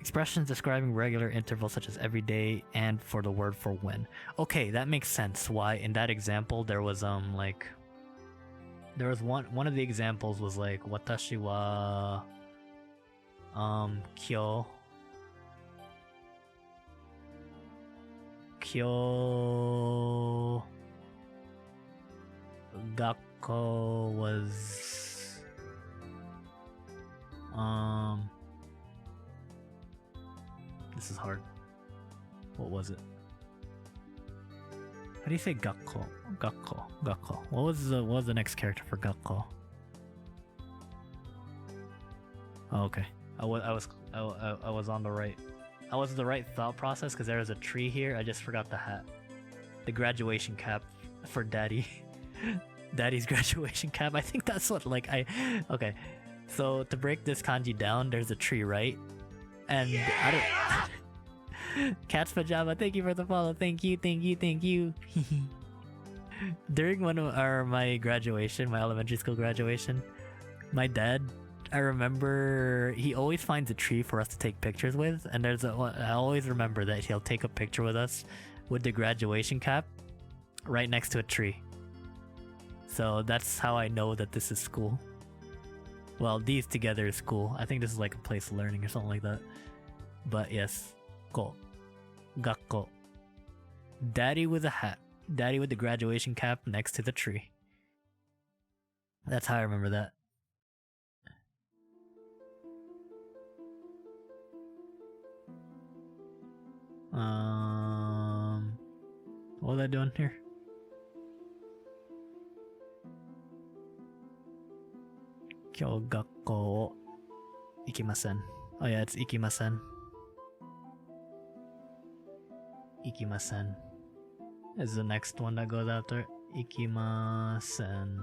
Expressions describing regular intervals such as every day and for the word for when. Okay, that makes sense why in that example there was like there was one of the examples was like watashi wa kyo gakko was this is hard. What was it? How do you say gakko? Gakko. What was the next character for gakko? Oh, okay. I was on the right. I was the right thought process because there was a tree here. I just forgot the hat. The graduation cap for Daddy. Daddy's graduation cap. I think that's what okay. So to break this kanji down, there's a tree, right? And I don't. Cat's pajama. Thank you for the follow. Thank you. During my graduation, my elementary school graduation, my dad, I remember he always finds a tree for us to take pictures with, and I always remember that he'll take a picture with us with the graduation cap right next to a tree. So that's how I know that this is school. Well, these together is school. I think this is like a place of learning or something like that. But yes, ko, gakko. Daddy with a hat. Daddy with the graduation cap next to the tree. That's how I remember that. What was I doing here? Kyou gakko wo ikimasen. Oh yeah, it's ikimasen. Ikimasen is the next one that goes after ikimasen.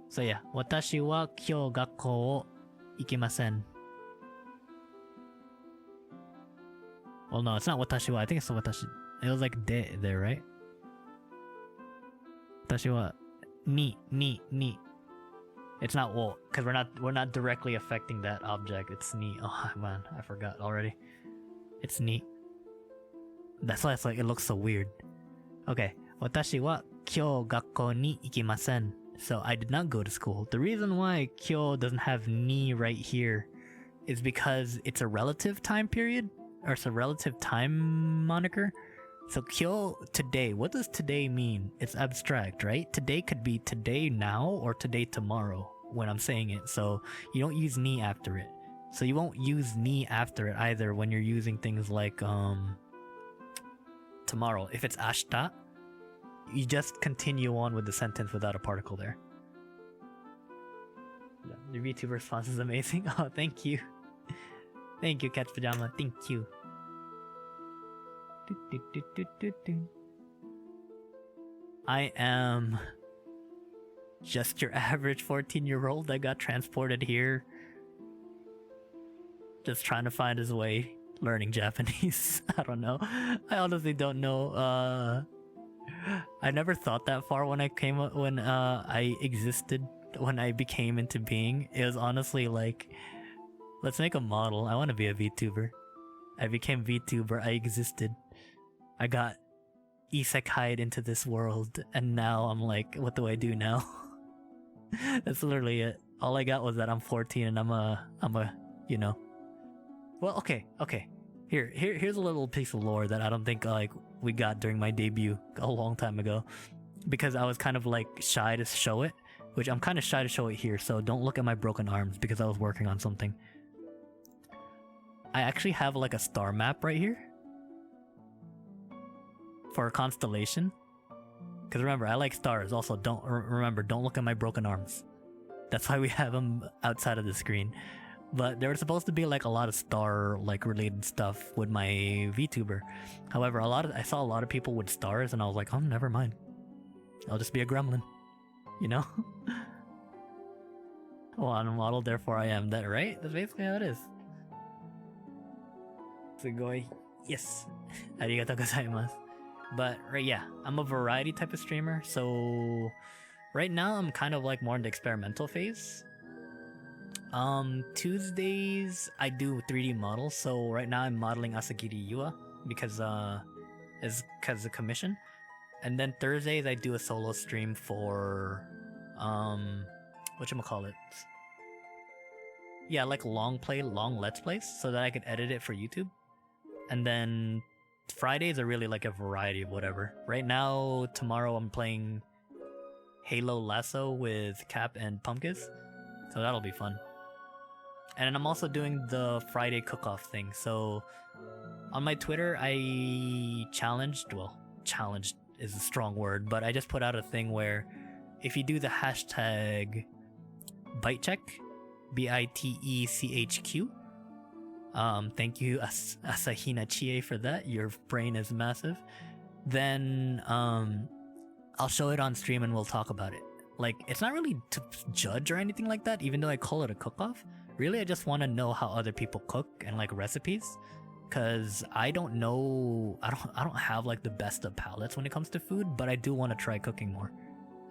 So yeah, watashi wa kyou gakko wo ikimasen. Well, no, it's not watashi wa. I think it's watashi. It was like de there, right? Watashi wa ni. It's not wo, because we're not directly affecting that object. It's ni. Oh man, I forgot already. It's ni. That's why it's like it looks so weird. Okay, watashi wa kyou gakko ni ikimasen. So I did not go to school. The reason why kyou doesn't have ni right here is because it's a relative time period, or it's a relative time moniker. So kyou, today, what does today mean? It's abstract, right? Today could be today now or today tomorrow when I'm saying it. So you don't use ni after it. So you won't use ni after it either when you're using things like tomorrow. If it's ashita, you just continue on with the sentence without a particle there. Yeah, the VTuber response is amazing. Oh, thank you. Thank you, Cat's Pajama. Thank you. I am just your average 14-year-old that got transported here, just trying to find his way, learning Japanese. I don't know. I honestly don't know I never thought that far when I existed, when I became into being. It was honestly like, let's make a model. I want to be a VTuber. I became VTuber. I existed. I got isekai'd into this world, and now I'm like, what do I do now? That's literally it. All I got was that I'm 14 and I'm a, you know. Well, okay. Here's a little piece of lore that I don't think like we got during my debut a long time ago, because I was kind of like shy to show it, which I'm kind of shy to show it here. So don't look at my broken arms because I was working on something. I actually have like a star map right here for a constellation. Because remember, I like stars. Also, don't look at my broken arms. That's why we have them outside of the screen. But there was supposed to be like a lot of star like related stuff with my VTuber. However, I saw a lot of people with stars, and I was like, oh, never mind. I'll just be a gremlin, you know. Well, I'm a model, therefore I am. That right? That's basically how it is. Sugoi. Yes. Arigatou gozaimasu. But right, yeah, I'm a variety type of streamer, so right now I'm kind of like more in the experimental phase. Tuesdays I do 3D models, so right now I'm modeling Asagiri Yua because of commission. And then Thursdays I do a solo stream for whatchamacallit? Yeah, like long let's plays, so that I could edit it for YouTube. And then Fridays are really like a variety of whatever. Right now, tomorrow I'm playing Halo Lasso with Cap and Pumpkins, so that'll be fun. And then I'm also doing the Friday cook-off thing. So on my Twitter, I challenged is a strong word, but I just put out a thing where if you do the hashtag BiteCheck, BITECHQ, thank you Asahina Chie for that, your brain is massive, then I'll show it on stream and we'll talk about it. Like, it's not really to judge or anything like that, even though I call it a cook-off. Really, I just want to know how other people cook and like recipes, because I don't know, I don't have like the best of palates when it comes to food, but I do want to try cooking more.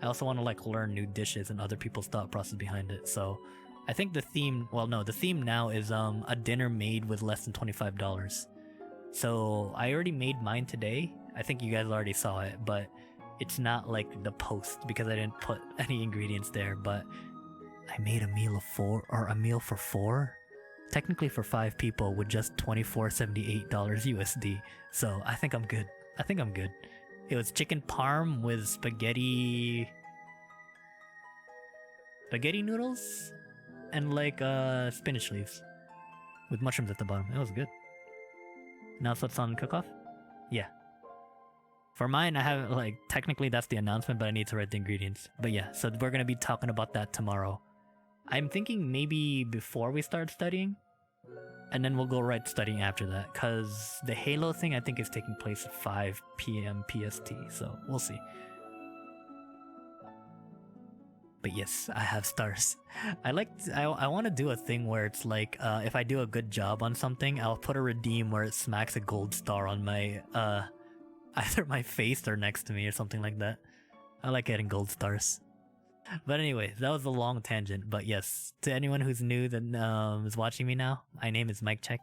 I also want to like learn new dishes and other people's thought process behind it. So I think the theme now is a dinner made with less than $25. So I already made mine today. I think you guys already saw it, but it's not like the post because I didn't put any ingredients there. But I made a meal for 4, technically for 5 people, with just $24.78 USD. So I think I'm good. It was chicken parm with spaghetti noodles and like spinach leaves with mushrooms at the bottom. It was good. Now so it's on cook-off? Yeah. For mine, I have like, technically that's the announcement, but I need to write the ingredients. But yeah, so we're gonna be talking about that tomorrow. I'm thinking maybe before we start studying, and then we'll go right studying after that, because the Halo thing I think is taking place at 5 p.m. PST, so we'll see. But yes, I have stars. I want to do a thing where it's like, if I do a good job on something, I'll put a redeem where it smacks a gold star on my, either my face or next to me or something like that. I like getting gold stars. But anyway, that was a long tangent. But yes, to anyone who's new that is watching me now, my name is Mike Check.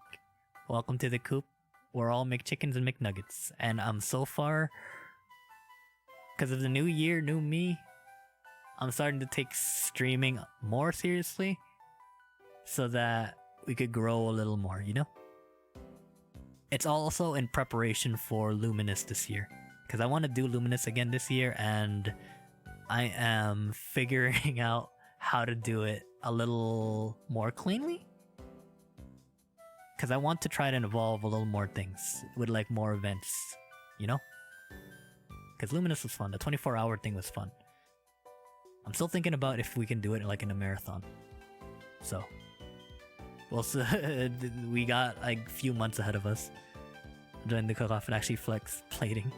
Welcome to the coop. We're all McChickens and McNuggets. And so far, because of the new year, new me, I'm starting to take streaming more seriously so that we could grow a little more, you know? It's also in preparation for Luminous this year, because I want to do Luminous again this year, and I am figuring out how to do it a little more cleanly, because I want to try to involve a little more things with like more events, you know? Because Luminous was fun. The 24-hour thing was fun. I'm still thinking about if we can do it like in a marathon. So we got like a few months ahead of us. Join the cook-off and actually flex plating.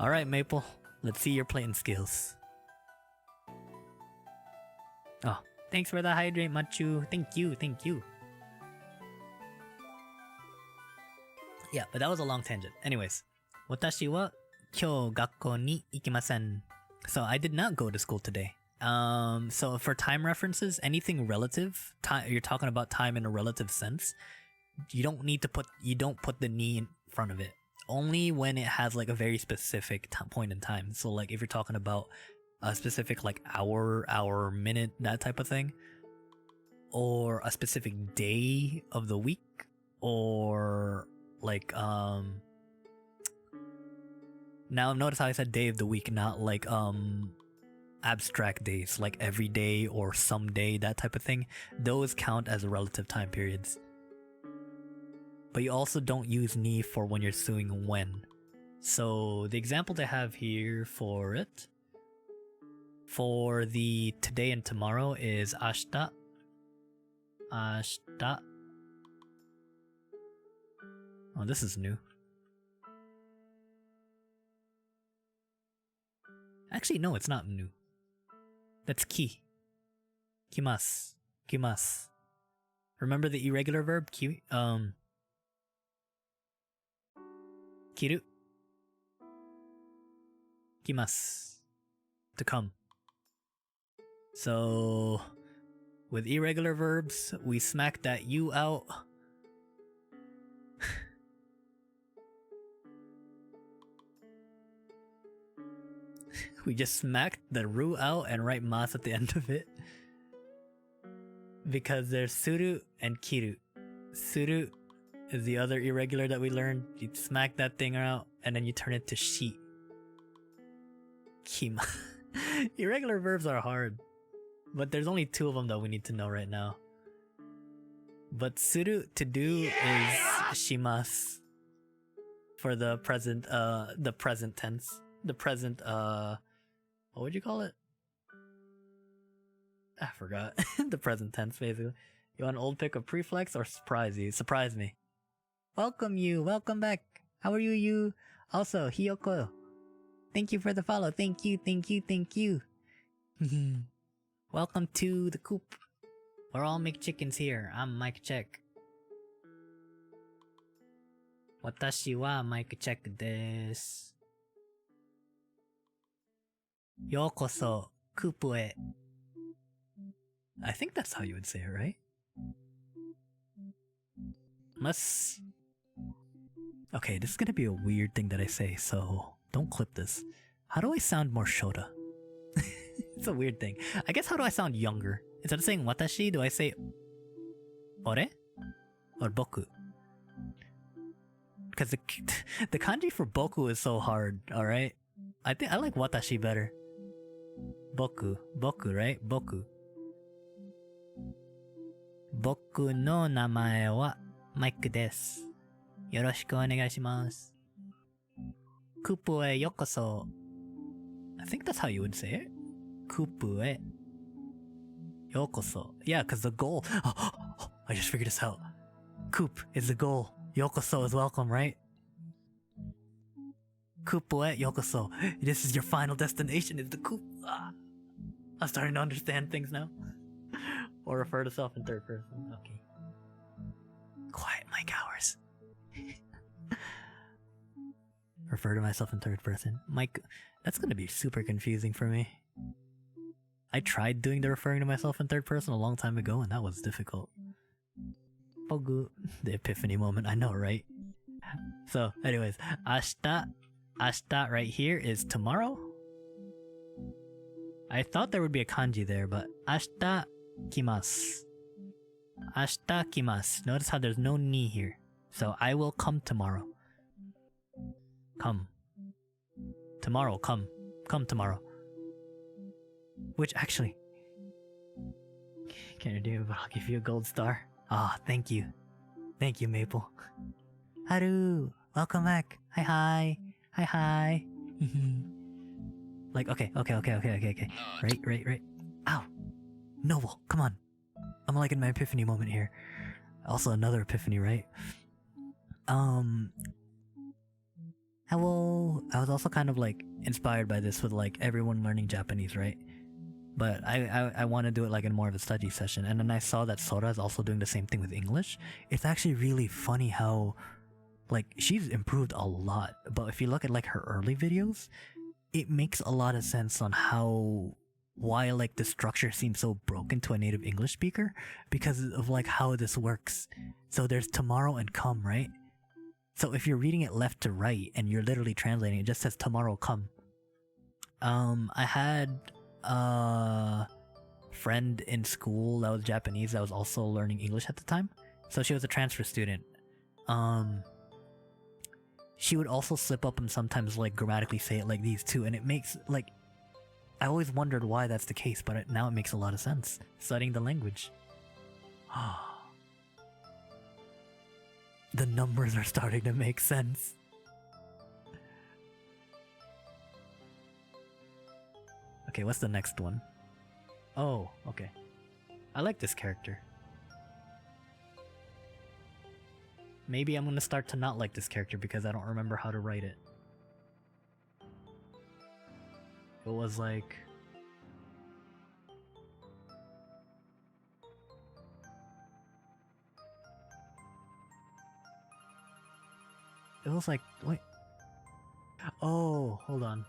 Alright, Maple, let's see your plating skills. Oh, thanks for the hydrate, Machu. Thank you. Yeah, but that was a long tangent. Anyways, watashi wa 今日学校に行きません. So I did not go to school today. So for time references, anything relative, time, you're talking about time in a relative sense. You don't put the ni in front of it. Only when it has like a very specific point in time. So like if you're talking about a specific like hour, minute, that type of thing, or a specific day of the week, or like now notice how I said day of the week, not like abstract days like every day or some day, that type of thing. Those count as relative time periods. But you also don't use ni for when you're suing when. So the example they have here for it, for the today and tomorrow, is ashita. Ashita. Oh, this is new. Actually, no, it's not new. That's ki. Kimasu. Kimasu. Remember the irregular verb? Kiru. Kimasu. To come. So, with irregular verbs, we smack that you out. We just smacked the ru out and write mas at the end of it. Because there's suru and kiru. Suru is the other irregular that we learned. You smack that thing out and then you turn it to shi. Kima. Irregular verbs are hard. But there's only 2 of them that we need to know right now. But suru, to do, is shimasu. For the present tense. The present, what would you call it? I forgot. The present tense, basically. You want an old pick of preflex or surprise you? Surprise me. Welcome you. Welcome back. How are you? Also, Hiyoko. Thank you for the follow. Thank you. Welcome to the coop. We're all McChickens here. I'm Mike Check. Watashi wa Mike Check desu. Yokoso kupu e. I think that's how you would say it, right? Okay, this is gonna be a weird thing that I say, so don't clip this. How do I sound more Shota? It's a weird thing. I guess how do I sound younger? Instead of saying watashi, do I say ore? Or boku? Because the kanji for boku is so hard, alright? I think I like watashi better. Boku, right? Boku. Boku no namae wa Mike desu. Yoroshiku onegai shimasu. Kupu e yokoso. I think that's how you would say it. Kupu e yokoso. Yeah, because the goal. I just figured this out. Coop is the goal. Yokoso is welcome, right? Kupu e yokoso. This is your final destination, is the coop. I'm starting to understand things now. Or refer to self in third person. Okay. Quiet mic hours. Refer to myself in third person. Mike, that's gonna be super confusing for me. I tried doing the referring to myself in third person a long time ago and that was difficult. Pogu. The epiphany moment, I know, right? So, anyways, ashita right here is tomorrow. I thought there would be a kanji there, but ashita kimasu. Ashita kimasu. Notice how there's no ni here. So I will come tomorrow. Come. Tomorrow, come. Come tomorrow. Which actually... Can't redeem it, but I'll give you a gold star. Ah, thank you. Thank you, Maple. Haru! Welcome back! Hi. Like, okay. Right. Ow! Noble, come on. I'm like in my epiphany moment here. Also another epiphany, right? Hello. I was also kind of like inspired by this with like everyone learning Japanese, right? But I want to do it like in more of a study session. And then I saw that Sora is also doing the same thing with English. It's actually really funny how Like, she's improved a lot. But if you look at like her early videos, it makes a lot of sense on why like the structure seems so broken to a native English speaker, because of like how this works. So there's tomorrow and come, right? So if you're reading it left to right and you're literally translating, it just says tomorrow come. I had a friend in school that was Japanese that was also learning English at the time. So she was a transfer student. She would also slip up and sometimes like grammatically say it like these too, and it makes like, I always wondered why that's the case, but now it makes a lot of sense. Studying the language. The numbers are starting to make sense. Okay, what's the next one? Oh, okay. I like this character. Maybe I'm gonna start to not like this character because I don't remember how to write it. It was like... It was like... Wait. Oh, hold on.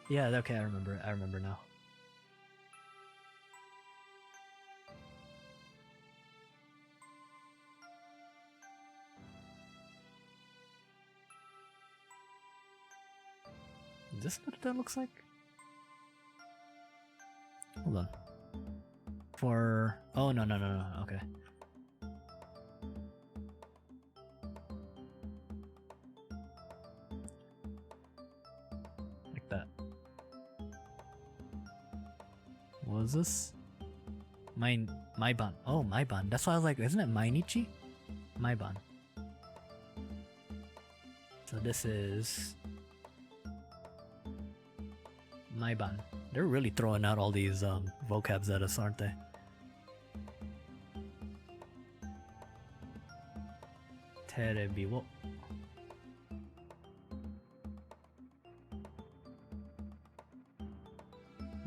Yeah, okay, I remember it. I remember now. Is this what that looks like? Hold on. For... Oh, no, okay. Like that. What is this? Maiban. Oh, Maiban. That's why I was like, isn't it Mainichi? Maiban. So this is... Maiban. They're really throwing out all these vocabs at us, aren't they? Terebi wo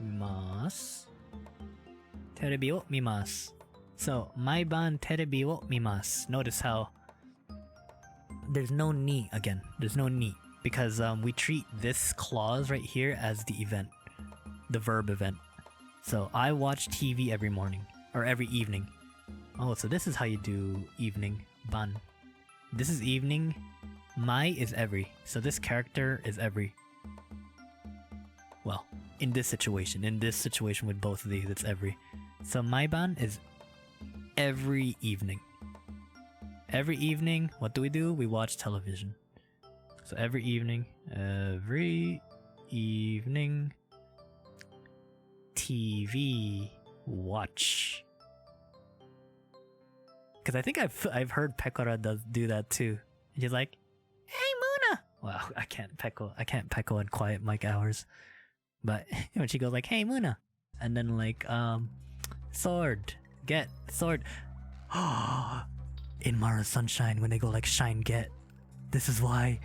mimasu. Terebi wo mimasu. So, maiban terebi wo mimasu. Notice how there's no ni again. There's no ni. Because we treat this clause right here as the event. The verb event. So, I watch TV every morning. Or every evening. Oh, so this is how you do evening. Ban. This is evening. Mai is every. So this character is every. Well, in this situation. In this situation with both of these, it's every. So Maiban is every evening. Every evening, what do? We watch television. So every evening, TV watch. Because I think I've heard Pekora do that too. She's like, "Hey Muna." Wow, I can't Peko in quiet mic hours. But when she goes like, "Hey Muna," and then like sword, get sword. In Mara Sunshine when they go like shine get. This is why.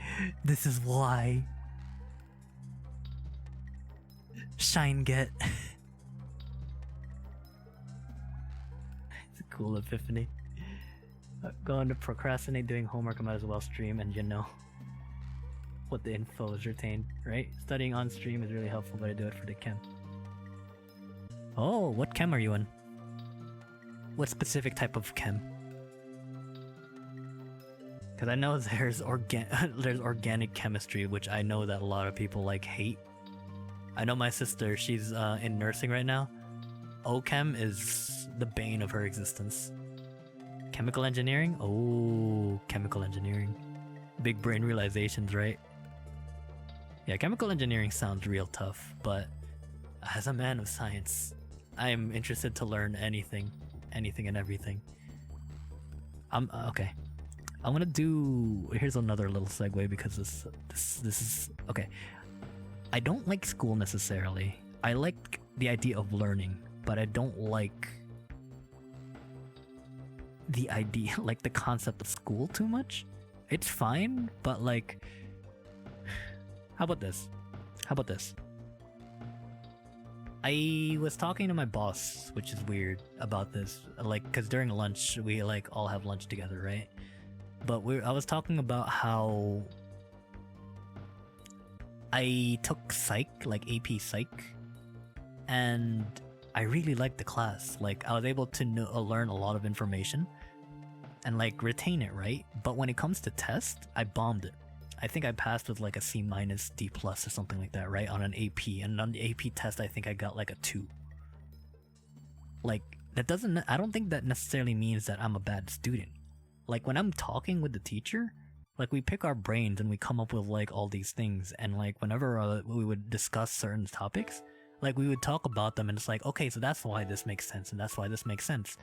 Shine get. It's a cool epiphany. Going to procrastinate doing homework, I might as well stream, and you know what the info is retained, right? Studying on stream is really helpful, but I do it for the chem. Oh, what chem are you in? What specific type of chem? Because I know there's organic chemistry, which I know that a lot of people like hate. I know my sister, she's in nursing right now. OChem is the bane of her existence. Chemical engineering? Oh, chemical engineering. Big brain realizations, right? Yeah, chemical engineering sounds real tough, but as a man of science, I am interested to learn anything and everything. Okay. I'm gonna do... Here's another little segue because this is... Okay. I don't like school necessarily. I like the idea of learning, but I don't like the idea, like the concept of school too much. It's fine, but like... How about this? I was talking to my boss, which is weird about this, like, because during lunch we like all have lunch together, right? But I was talking about how I took psych, like AP psych, and I really liked the class. Like, I was able to learn a lot of information and like retain it, right? But when it comes to test, I bombed it. I think I passed with like a C minus, D plus or something like that, right? On an AP. And on the AP test, I think I got like a 2. Like, that doesn't, I don't think that necessarily means that I'm a bad student. Like, when I'm talking with the teacher, like, we pick our brains and we come up with like all these things. And like, whenever we would discuss certain topics, like, we would talk about them and it's like, okay, so that's why this makes sense and that's why this makes sense.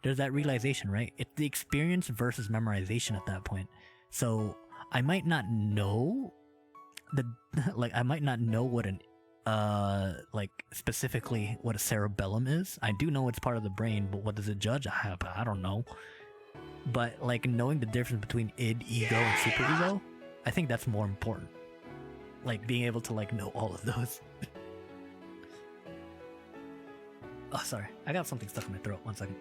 There's that realization, right? It's the experience versus memorization at that point. So I might not know I might not know what an like specifically what a cerebellum is. I do know it's part of the brain, but what does it judge? I don't know. But like knowing the difference between id, ego, and superego, I think that's more important. Like being able to like know all of those. Oh, sorry. I got something stuck in my throat. 1 second.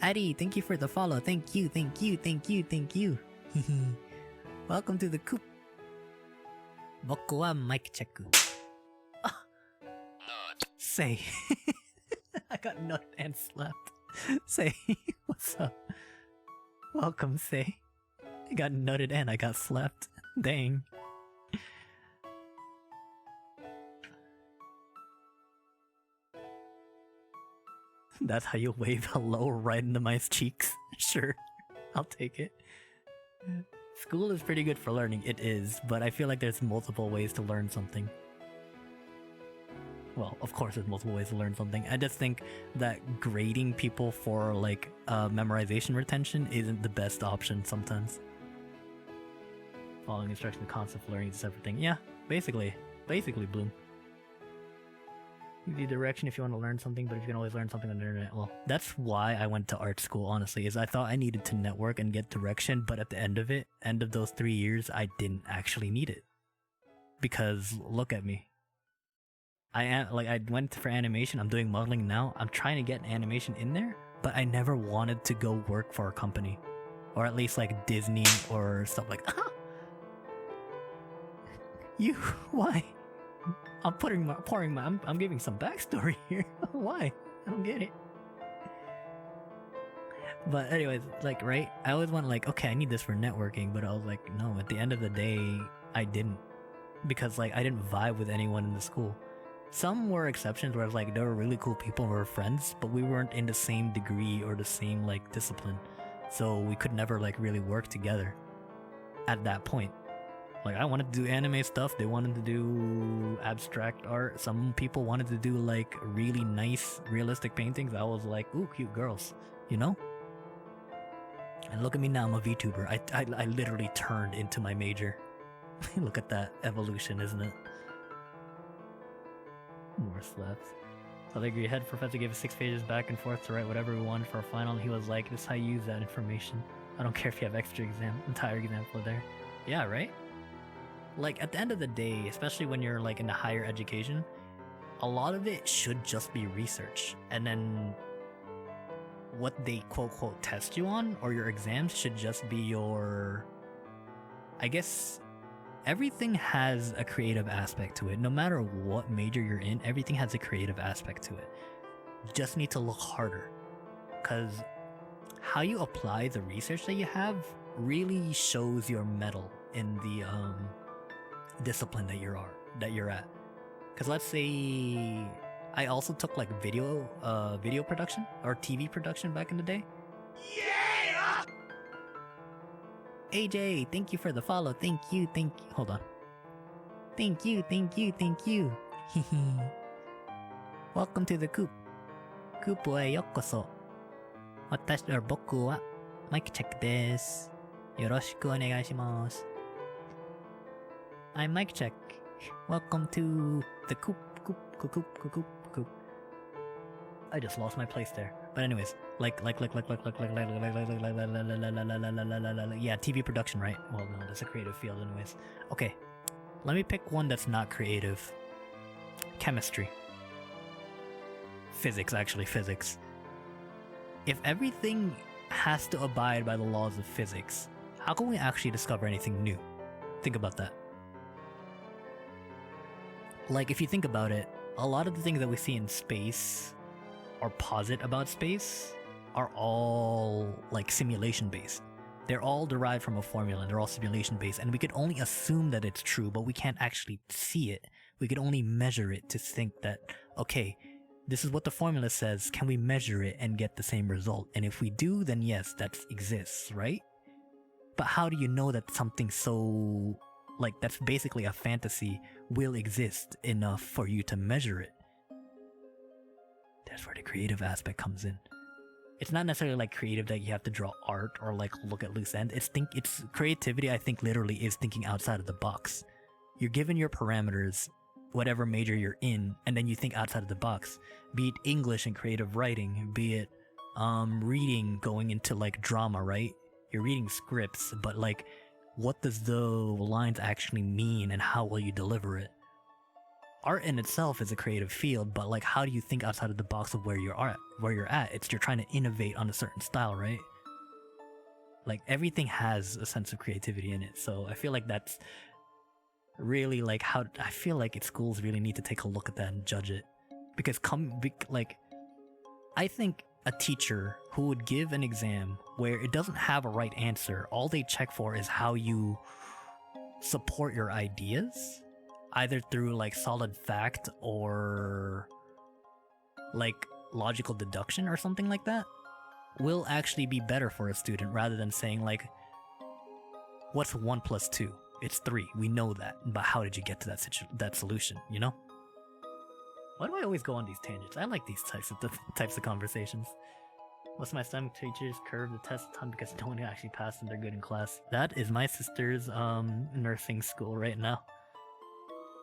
Addy, thank you for the follow. Thank you, thank you, thank you, thank you. Welcome to the coop. Boku wa mic check. Say. I got nut and slapped. Say, what's up? Welcome, Say. I got nutted and I got slapped. Dang. That's how you wave hello right into my cheeks. Sure, I'll take it. School is pretty good for learning, it is, but I feel like there's multiple ways to learn something. Well, of course there's multiple ways to learn something. I just think that grading people for like memorization retention isn't the best option sometimes. Following instruction, the concept of learning is a separate thing. Yeah, basically Bloom. Easy direction if you want to learn something, but if you can always learn something on the internet, well, that's why I went to art school, honestly, is I thought I needed to network and get direction, but at the end of those 3 years, I didn't actually need it. Because, look at me. I went for animation, I'm doing modeling now, I'm trying to get animation in there, but I never wanted to go work for a company. Or at least like Disney or stuff like that. You, why? I'm giving some backstory here. Why? I don't get it. But anyways, like, right? I always went like, okay, I need this for networking, but I was like, no, at the end of the day, I didn't. Because like, I didn't vibe with anyone in the school. Some were exceptions where I was like, there were really cool people and we were friends, but we weren't in the same degree or the same like discipline. So we could never like really work together at that point. Like, I wanted to do anime stuff, they wanted to do abstract art, some people wanted to do like really nice realistic paintings. I was like, ooh, cute girls, you know? And look at me now, I'm a VTuber. I literally turned into my major. Look at that evolution, isn't it? More slaps. So I agree, head professor gave us 6 pages back and forth to write whatever we wanted for our final, and he was like, this is how you use that information. I don't care if you have entire example there. Yeah, right? Like, at the end of the day, especially when you're like in the higher education, a lot of it should just be research. And then what they quote test you on, or your exams, should just be your... I guess everything has a creative aspect to it. No matter what major you're in, everything has a creative aspect to it. You just need to look harder. Because how you apply the research that you have really shows your mettle in the discipline that you're at. Because let's say I also took like video production or TV production back in the day. Yeah! AJ, thank you for the follow. Thank you. Hold on. Thank you. Welcome to the coop. Coopへようこそ。僕はマイクチェックです。よろしくお願いします。I'm Mike Check. Welcome to the coop. I just lost my place there. But anyways, yeah, TV production, right? Well, no, that's a creative field anyways. Okay, let me pick one that's not creative. Chemistry. physics, actually, physics. If everything has to abide by the laws of physics, how can we actually discover anything new? Think about that. Like, if you think about it, a lot of the things that we see in space or posit about space are all like simulation based. They're all derived from a formula, they're all simulation based, and we could only assume that it's true, but we can't actually see it. We could only measure it to think that, okay, this is what the formula says, can we measure it and get the same result? And if we do, then yes, that exists, right? But how do you know that something so, like, that's basically a fantasy will exist enough for you to measure it? That's where the creative aspect comes in. It's not necessarily like creative that you have to draw art or like look at loose ends. It's creativity, I think, literally is thinking outside of the box. You're given your parameters, whatever major you're in, and then you think outside of the box. Be it English and creative writing, be it reading going into like drama, right? You're reading scripts, but like, what does the lines actually mean and how will you deliver it? Art in itself is a creative field, but like, how do you think outside of the box of where you're at? It's you're trying to innovate on a certain style, right? Like, everything has a sense of creativity in it, so I feel like that's really like how I feel like schools really need to take a look at that and judge it, because I think a teacher who would give an exam where it doesn't have a right answer, all they check for is how you support your ideas, either through like solid fact or like logical deduction or something like that, will actually be better for a student rather than saying like, what's 1 + 2? It's 3. We know that, but how did you get to that solution, you know? Why do I always go on these tangents? I like these types of conversations. Most of my STEM teachers curve the test a ton because no one actually passed and they're good in class. That is my sister's nursing school right now.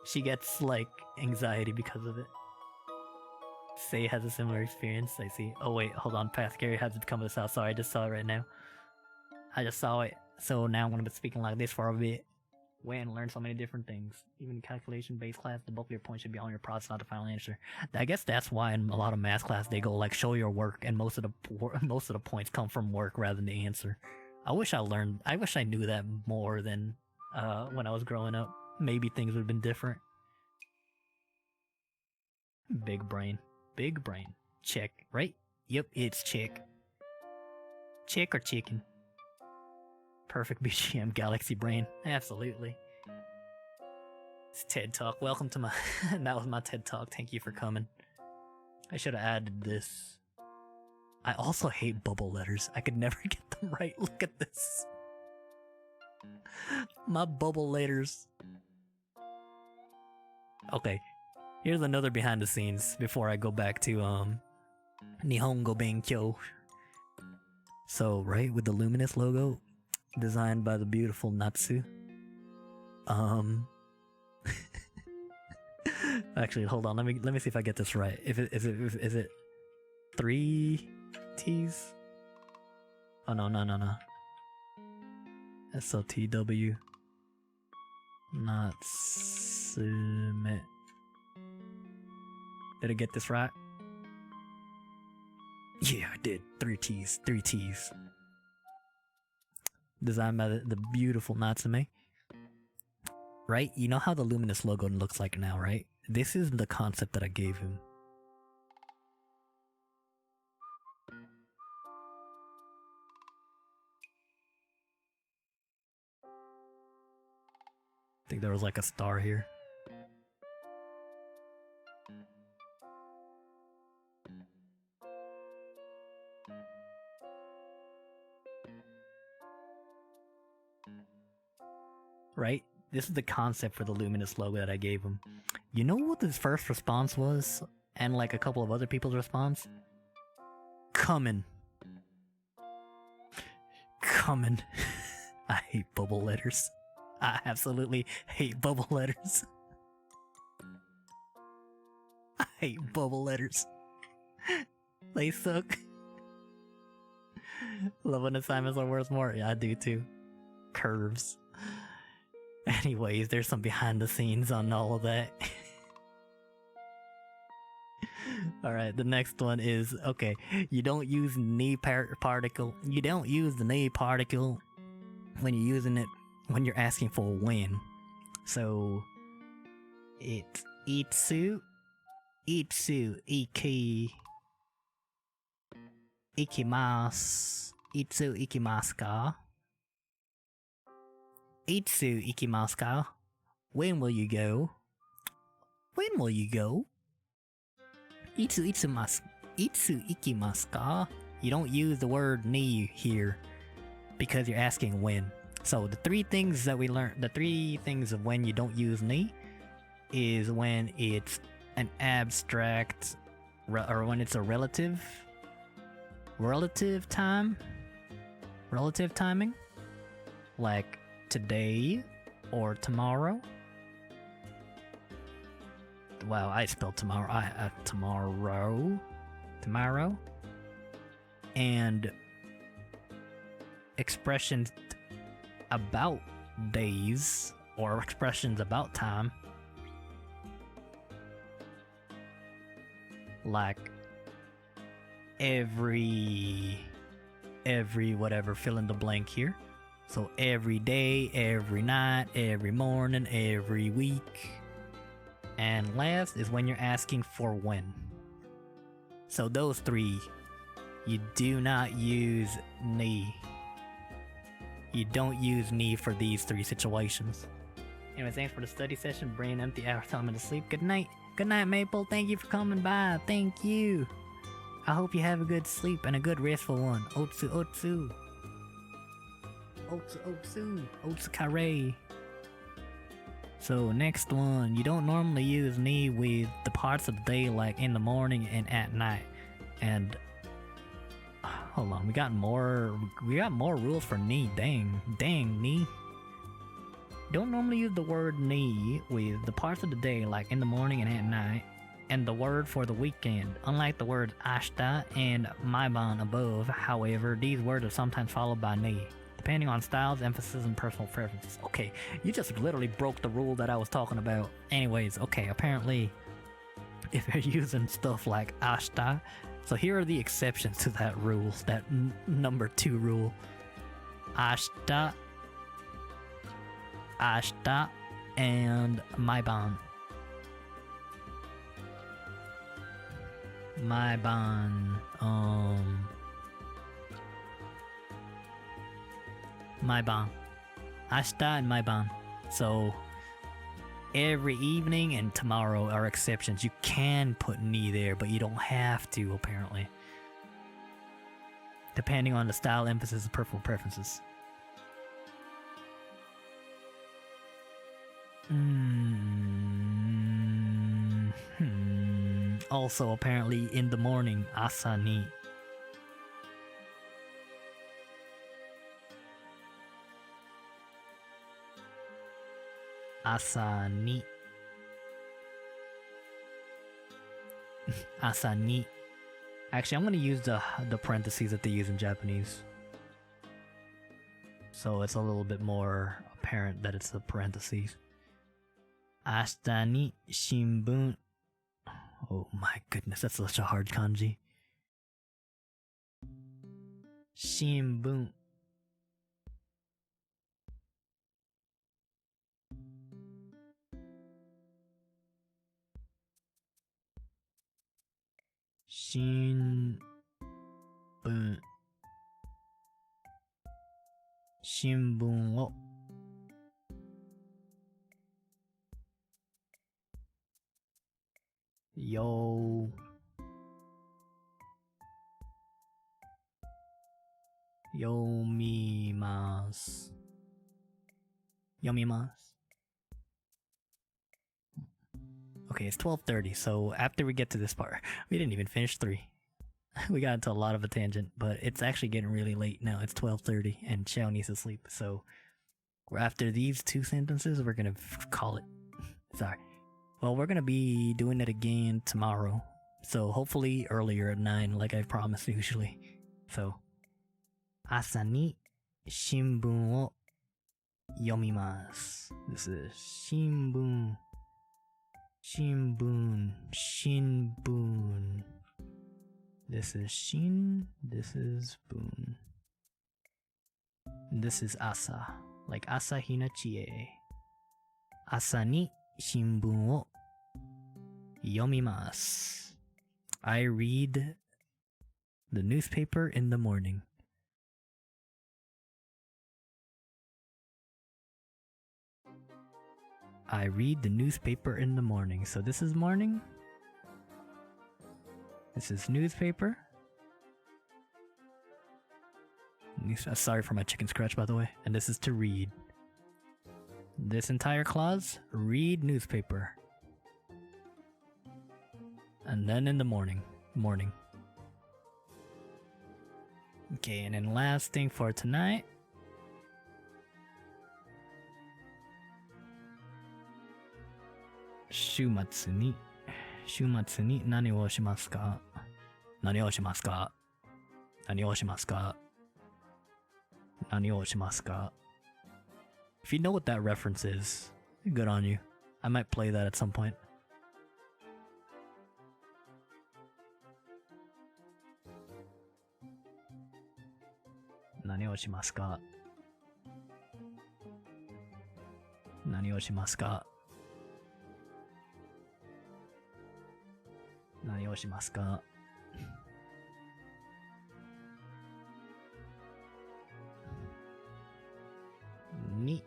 She gets like anxiety because of it. Say has a similar experience, I see. Oh wait, hold on, Path Gary hasn't come to this house. Sorry, I just saw it right now. I just saw it, so now I'm gonna be speaking like this for a bit. Wait and learn so many different things. Even in calculation-based class, the bulk of your points should be on your process, not the final answer. I guess that's why in a lot of math class they go like, show your work, and most of the points come from work rather than the answer. I wish I knew that more than when I was growing up. Maybe things would have been different. Big brain. Big brain. Check, right? Yep, it's check. Check or chicken? Perfect BGM, Galaxy Brain. Absolutely. It's TED Talk. Welcome to my... that was my TED Talk. Thank you for coming. I should have added this. I also hate bubble letters. I could never get them right. Look at this. My bubble letters. Okay. Here's another behind the scenes before I go back to Nihongo Benkyo. So, right, with the Luminous logo, designed by the beautiful Natsu. Actually, hold on. Let me see if I get this right. Is it 3 T's? Oh no. SLTW. Natsume. Did I get this right? Yeah, I did. 3 T's. Designed by the beautiful Natsume. Right? You know how the Luminous logo looks like now, right? This is the concept that I gave him. I think there was like a star here. Right? This is the concept for the Luminous logo that I gave him. You know what his first response was? And like a couple of other people's response? Coming. I hate bubble letters. I absolutely hate bubble letters. I hate bubble letters. They suck. Love when assignments are worth more. Yeah, I do too. Curves. Anyways, there's some behind the scenes on all of that. Alright, the next one is, okay, you don't use ni particle. You don't use the ni particle when you're using it when you're asking for when. So, it's itsu, ikimasu, itsu ikimasu ka? Itsu ikimasu ka? When will you go? When will you go? Itsu ikimasu ka? You don't use the word ni here because you're asking when. So the three things that we learned, the three things of when you don't use ni is when it's an abstract or when it's a relative timing, like today or tomorrow. Wow, I spelled tomorrow. Tomorrow. And expressions about days or expressions about time, like every whatever, fill in the blank here. So every day, every night, every morning, every week. And last is when you're asking for when. So those three, you do not use ni. You don't use ni for these three situations. Anyway, thanks for the study session. Brain empty after telling me to sleep. Good night. Good night, Maple. Thank you for coming by. Thank you. I hope you have a good sleep and a good restful one. Otsu, otsu. Otsu, otsu. Otsu kare. So next one, you don't normally use ni with the parts of the day like in the morning and at night. And hold on, we got more rules for ni. Dang ni. Don't normally use the word ni with the parts of the day like in the morning and at night, and the word for the weekend. Unlike the words ashita and maiban above, however, these words are sometimes followed by ni, depending on styles, emphasis, and personal preferences. Okay, you just literally broke the rule that I was talking about. Anyways, okay, apparently, if you're using stuff like ashita, so here are the exceptions to that rule, that number 2 rule. Ashita, and maiban. Maiban, ashita and maiban. So every evening and tomorrow are exceptions. You can put ni there, but you don't have to, apparently, depending on the style, emphasis, and personal preferences. Also, apparently, in the morning, asa ni. Asa ni. Asa ni. Actually, I'm going to use the parentheses that they use in Japanese, so it's a little bit more apparent that it's the parentheses. Ashita ni shinbun. Oh my goodness, that's such a hard kanji. Shinbun. Shinbun. Shinbun wo yomimasu. Okay, it's 12:30, so after we get to this part, we didn't even finish 3. We got into a lot of a tangent, but it's actually getting really late now. It's 12:30, and Xiao needs to sleep, so after these 2 sentences, we're gonna call it. Sorry. Well, we're gonna be doing it again tomorrow, so hopefully earlier at 9, like I promised usually. So, asa ni shinbun wo yomimasu. This is shinbun. Shinbun. Shinbun. This is shin. This is bun. This is asa. Like asahi no chie. Asa ni shinbun wo yomimasu. I read the newspaper in the morning. I read the newspaper in the morning. So this is morning. This is newspaper. Sorry for my chicken scratch, by the way. And this is to read. This entire clause, read newspaper. And then in the morning. Okay, and then last thing for tonight. Shumatsu ni nani wo shimasu ka? Nani wo shimasu ka? Nani wo shimasu ka? Nani wo shimasu ka? If you know what that reference is, good on you. I might play that at some point. Nani wo shimasu ka? Nani wo shimasu ka? Nani wo shimasu ka? Ni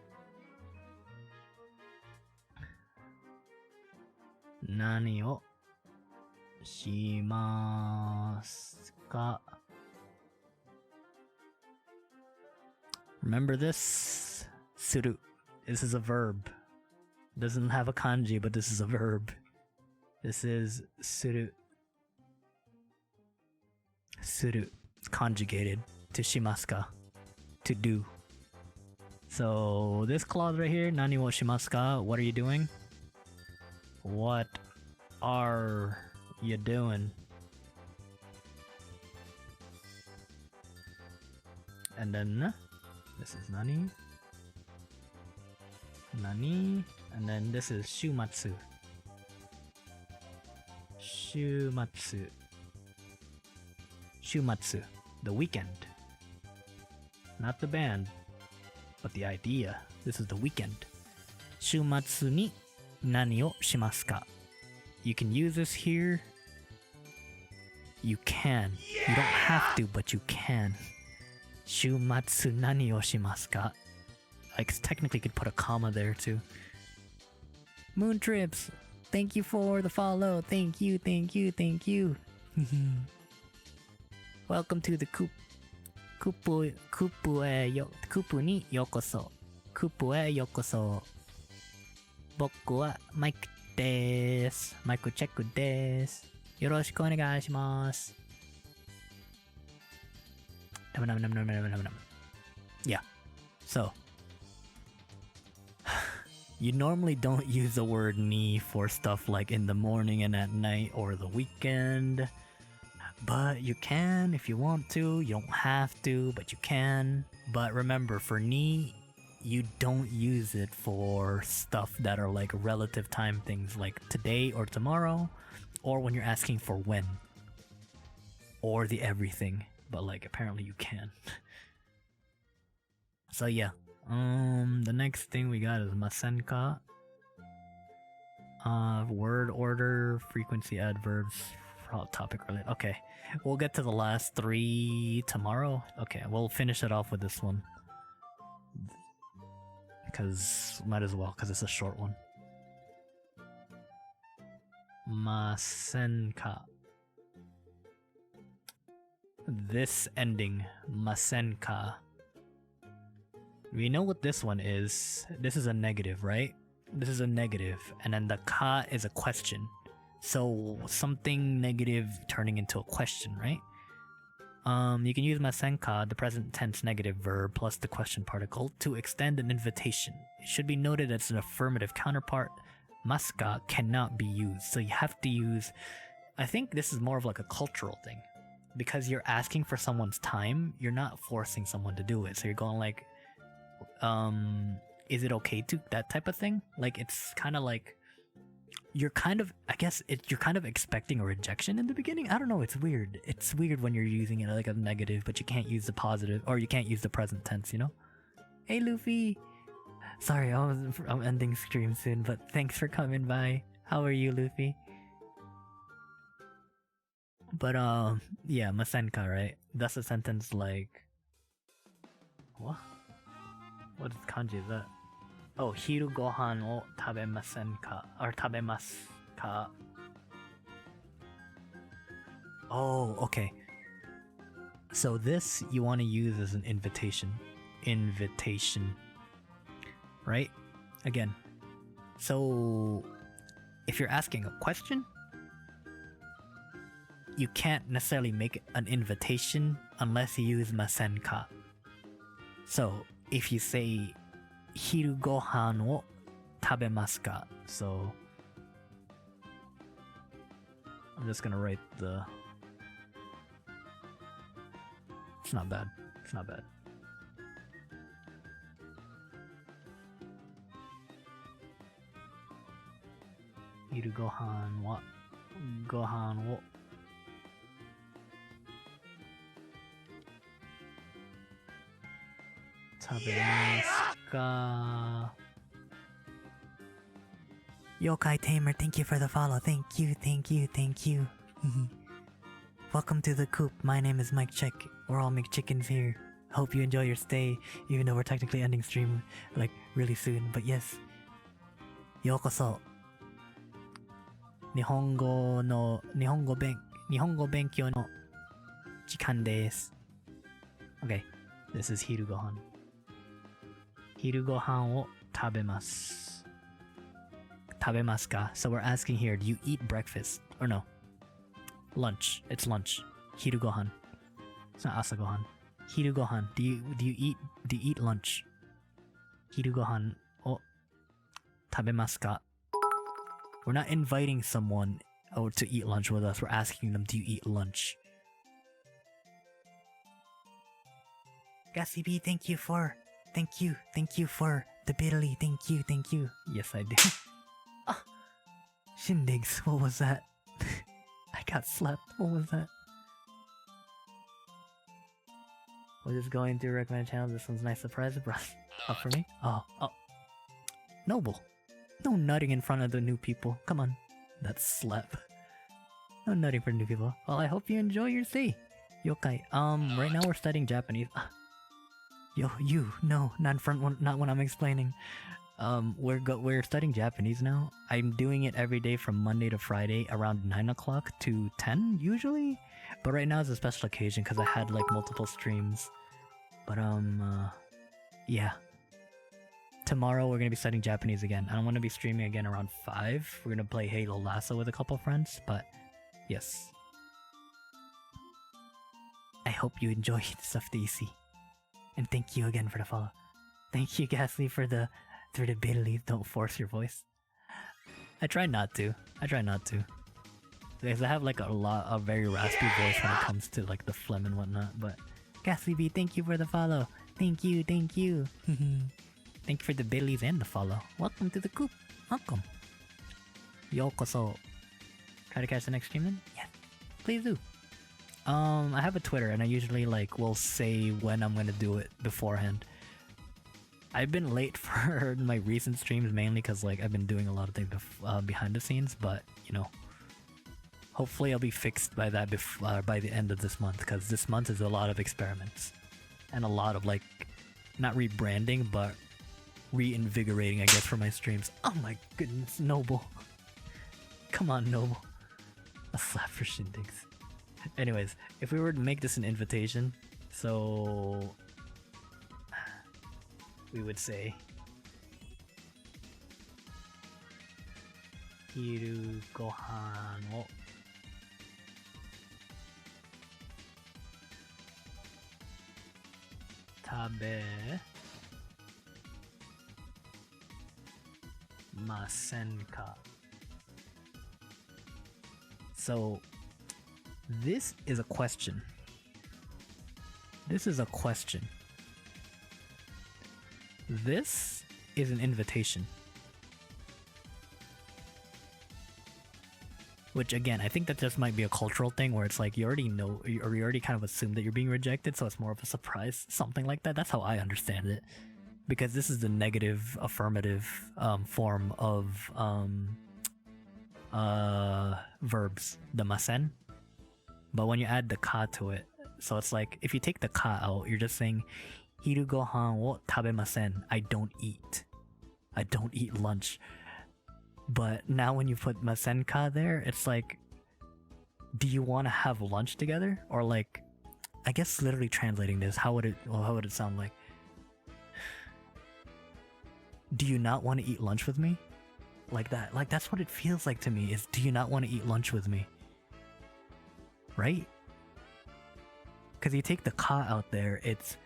nani wo shimasu ka? Remember this? Suru. This is a verb. Doesn't have a kanji, but this is a verb. This is suru. Suru. It's conjugated to shimasu ka. To do. So this clause right here, nani wo shimasu ka? What are you doing? What are you doing? And then this is nani. Nani. And then this is shumatsu. Shumatsu. Shumatsu. The weekend. Not the band, but the idea. This is the weekend. Shumatsu ni nani wo shimasu ka? You can use this here. You can. You don't have to, but you can. Shumatsu nani wo shimasu ka? Like, technically, you could put a comma there too. Moon Trips, thank you for the follow. Thank you. Welcome to the Kupu ni yokoso. Kupu e yokoso. Boku wa Mike desu. Mike check desu. Yoroshiku onegai shimasu. Yeah. So, you normally don't use the word ni for stuff like in the morning and at night or the weekend. But you can if you want to. You don't have to, but you can. But remember, for ni, you don't use it for stuff that are like relative time things like today or tomorrow, or when you're asking for when, or the everything. But like apparently you can. So yeah. The next thing we got is masenka. Word order, frequency, adverbs, topic related. Okay, we'll get to the last three tomorrow. Okay, we'll finish it off with this one. Because, might as well, because it's a short one. Masenka. This ending, masenka. We know what this one is. This is a negative, right? This is a negative, and then the ka is a question. So something negative turning into a question, right? You can use masenka, the present tense negative verb, plus the question particle to extend an invitation. It should be noted as an affirmative counterpart. Masuka cannot be used, so you have to use. I think this is more of like a cultural thing, because you're asking for someone's time. You're not forcing someone to do it, so you're going like, is it okay to, that type of thing? Like, it's kind of like you're kind of, I guess you're kind of expecting a rejection in the beginning. I don't know, it's weird. It's weird when you're using it like a negative, but you can't use the positive, or you can't use the present tense, you know? Hey Luffy! Sorry, I'm ending stream soon, but thanks for coming by. How are you, Luffy? But yeah, masenka, right? That's a sentence like... What? What kanji is that? Oh, hiru gohan o tabemasen ka, or tabemasu ka. Oh, okay. So this you want to use as an invitation. Invitation. Right? Again. So if you're asking a question, you can't necessarily make an invitation unless you use masen ka. So if you say hiru gohan wo tabemasu ka, so I'm just gonna write the... It's not bad. It's not bad. Hiru gohan wo tabemasu ka. Yokai Tamer, thank you for the follow. Thank you. Welcome to the coop. My name is Mike Check. We're all McChickens here. Hope you enjoy your stay, even though we're technically ending stream like really soon. But yes, yokoso. Nihongo benkyou no jikan desu. Okay, this is hiru gohan. Hiru gohan wo tabemasu. Tabemasu ka? So we're asking here, do you eat breakfast? Or no? Lunch. It's lunch. Hiru gohan. It's not asa gohan. Hiru gohan. Do you eat lunch? Hiru gohan o tabemasu ka? We're not inviting someone to eat lunch with us. We're asking them, do you eat lunch? Gassy B, thank you for the bitterly. Thank you. Yes, I do. Oh, shindigs. What was that? I got slapped. What was that? We're just going through recommended channels. This one's a nice surprise. Up for me? Oh. Noble. No nutting in front of the new people. Come on. That's slap. No nutting for new people. Well, I hope you enjoy your stay. Yokai. Right now we're studying Japanese. No, not when I'm explaining. We're studying Japanese now. I'm doing it every day from Monday to Friday around 9 o'clock to 10 usually. But right now it's a special occasion because I had like multiple streams. But yeah. Tomorrow we're gonna be studying Japanese again. I don't want to be streaming again around 5. We're gonna play Halo Lasso with a couple friends. But yes. I hope you enjoy the stuff that you see. And thank you again for the follow. Thank you, Gasly, for the bitterly. Don't force your voice. I try not to. Because I have like a very raspy voice when it comes to like the phlegm and whatnot. But Gasly B, thank you for the follow. Thank you. Thank you for the bitterlies and the follow. Welcome to the coop. Welcome. Yokoso. Try to catch the next stream then? Yeah. Please do. I have a Twitter and I usually like will say when I'm gonna do it beforehand. I've been late for my recent streams mainly because like I've been doing a lot of things behind the scenes, but you know, hopefully I'll be fixed by that by the end of this month, because this month is a lot of experiments and a lot of like not rebranding but reinvigorating, I guess, for my streams. Oh my goodness, Noble. Come on, Noble. A slap for shindigs. Anyways, if we were to make this an invitation, so we would say Hiru gohan wo tabemasen ka? So this is a question. This is a question. This is an invitation. Which again, I think that just might be a cultural thing where it's like you already know, or you already kind of assume that you're being rejected, so it's more of a surprise, something like that. That's how I understand it, because this is the negative affirmative form of verbs, the masen. But when you add the ka to it, so it's like if you take the ka out, you're just saying hiru gohan wo tabemasen. I don't eat. I don't eat lunch. But now when you put masenka there, it's like, do you want to have lunch together? Or like, I guess literally translating this, how would it sound like? Do you not want to eat lunch with me? Like that. Like that's what it feels like to me, is do you not want to eat lunch with me? Right? Because you take the ka out there, it's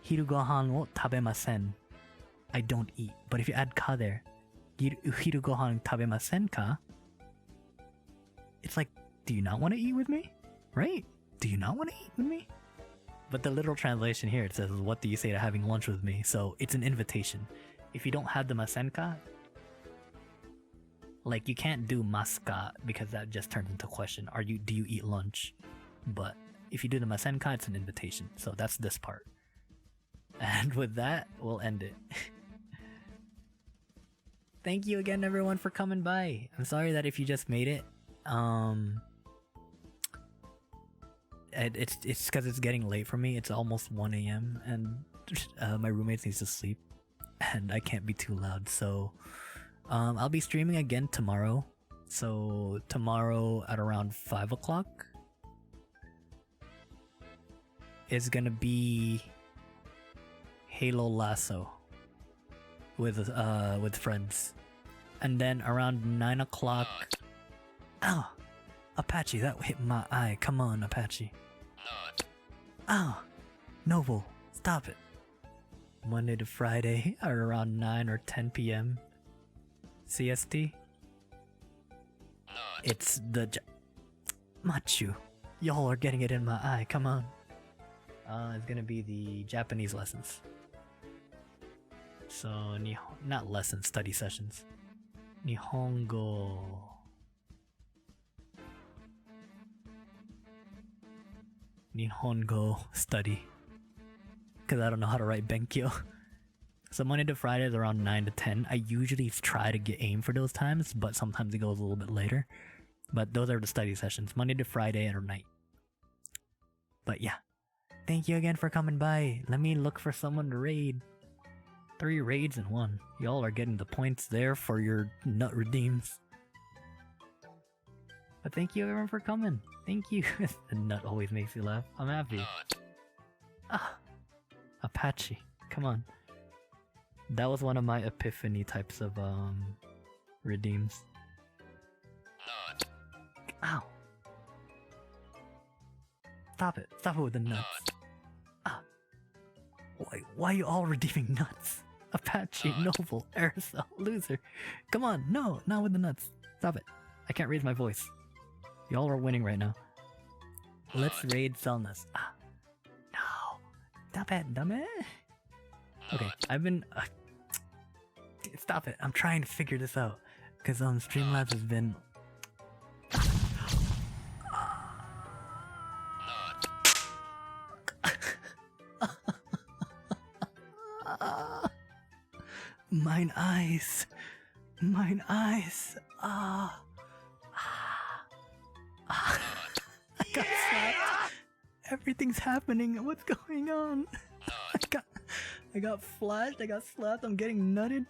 hiru gohan wo tabemasen. I don't eat. But if you add ka there, hiru gohan tabemasen ka? It's like, do you not want to eat with me? Right? Do you not want to eat with me? But the literal translation here, it says, what do you say to having lunch with me? So it's an invitation. If you don't have the masenka, like you can't do maska because that just turns into a question. Do you eat lunch? But if you do the masenka, it's an invitation. So that's this part. And with that, we'll end it. Thank you again, everyone, for coming by. I'm sorry that if you just made it, it's because it's getting late for me. It's almost 1 a.m. and my roommates needs to sleep, and I can't be too loud. So I'll be streaming again tomorrow. So tomorrow at around 5 o'clock is gonna be Halo Lasso with friends, and then around 9 o'clock. Ow! Apache, that hit my eye. Come on, Apache. Ow! Noble, stop it. Monday to Friday at around 9 or 10 p.m. CST. It's the Machu. Y'all are getting it in my eye. Come on. It's gonna be the Japanese lessons. So, not lessons, study sessions. Nihongo. Nihongo study. Because I don't know how to write Benkyo. So Monday to Friday is around 9 to 10. I usually try to aim for those times, but sometimes it goes a little bit later. But those are the study sessions, Monday to Friday at night. But yeah. Thank you again for coming by. Let me look for someone to raid. 3 raids in 1. Y'all are getting the points there for your nut redeems. But thank you everyone for coming. Thank you. The nut always makes you laugh. I'm happy. Ah, Apache. Come on. That was one of my epiphany types of redeems. Ow. Stop it. Stop it with the nuts. Ah. Why are you all redeeming nuts? Apache, Noble, Aerosol, Loser. Come on, no, not with the nuts. Stop it. I can't raise my voice. Y'all are winning right now. Let's raid Selnus. Ah. No. Stop it, dumb it. Okay, I've been... stop it. I'm trying to figure this out. Because Streamlabs has been... Mine eyes. Mine eyes. I got slapped. Everything's happening. What's going on? I got flashed. I got slapped. I'm getting nutted.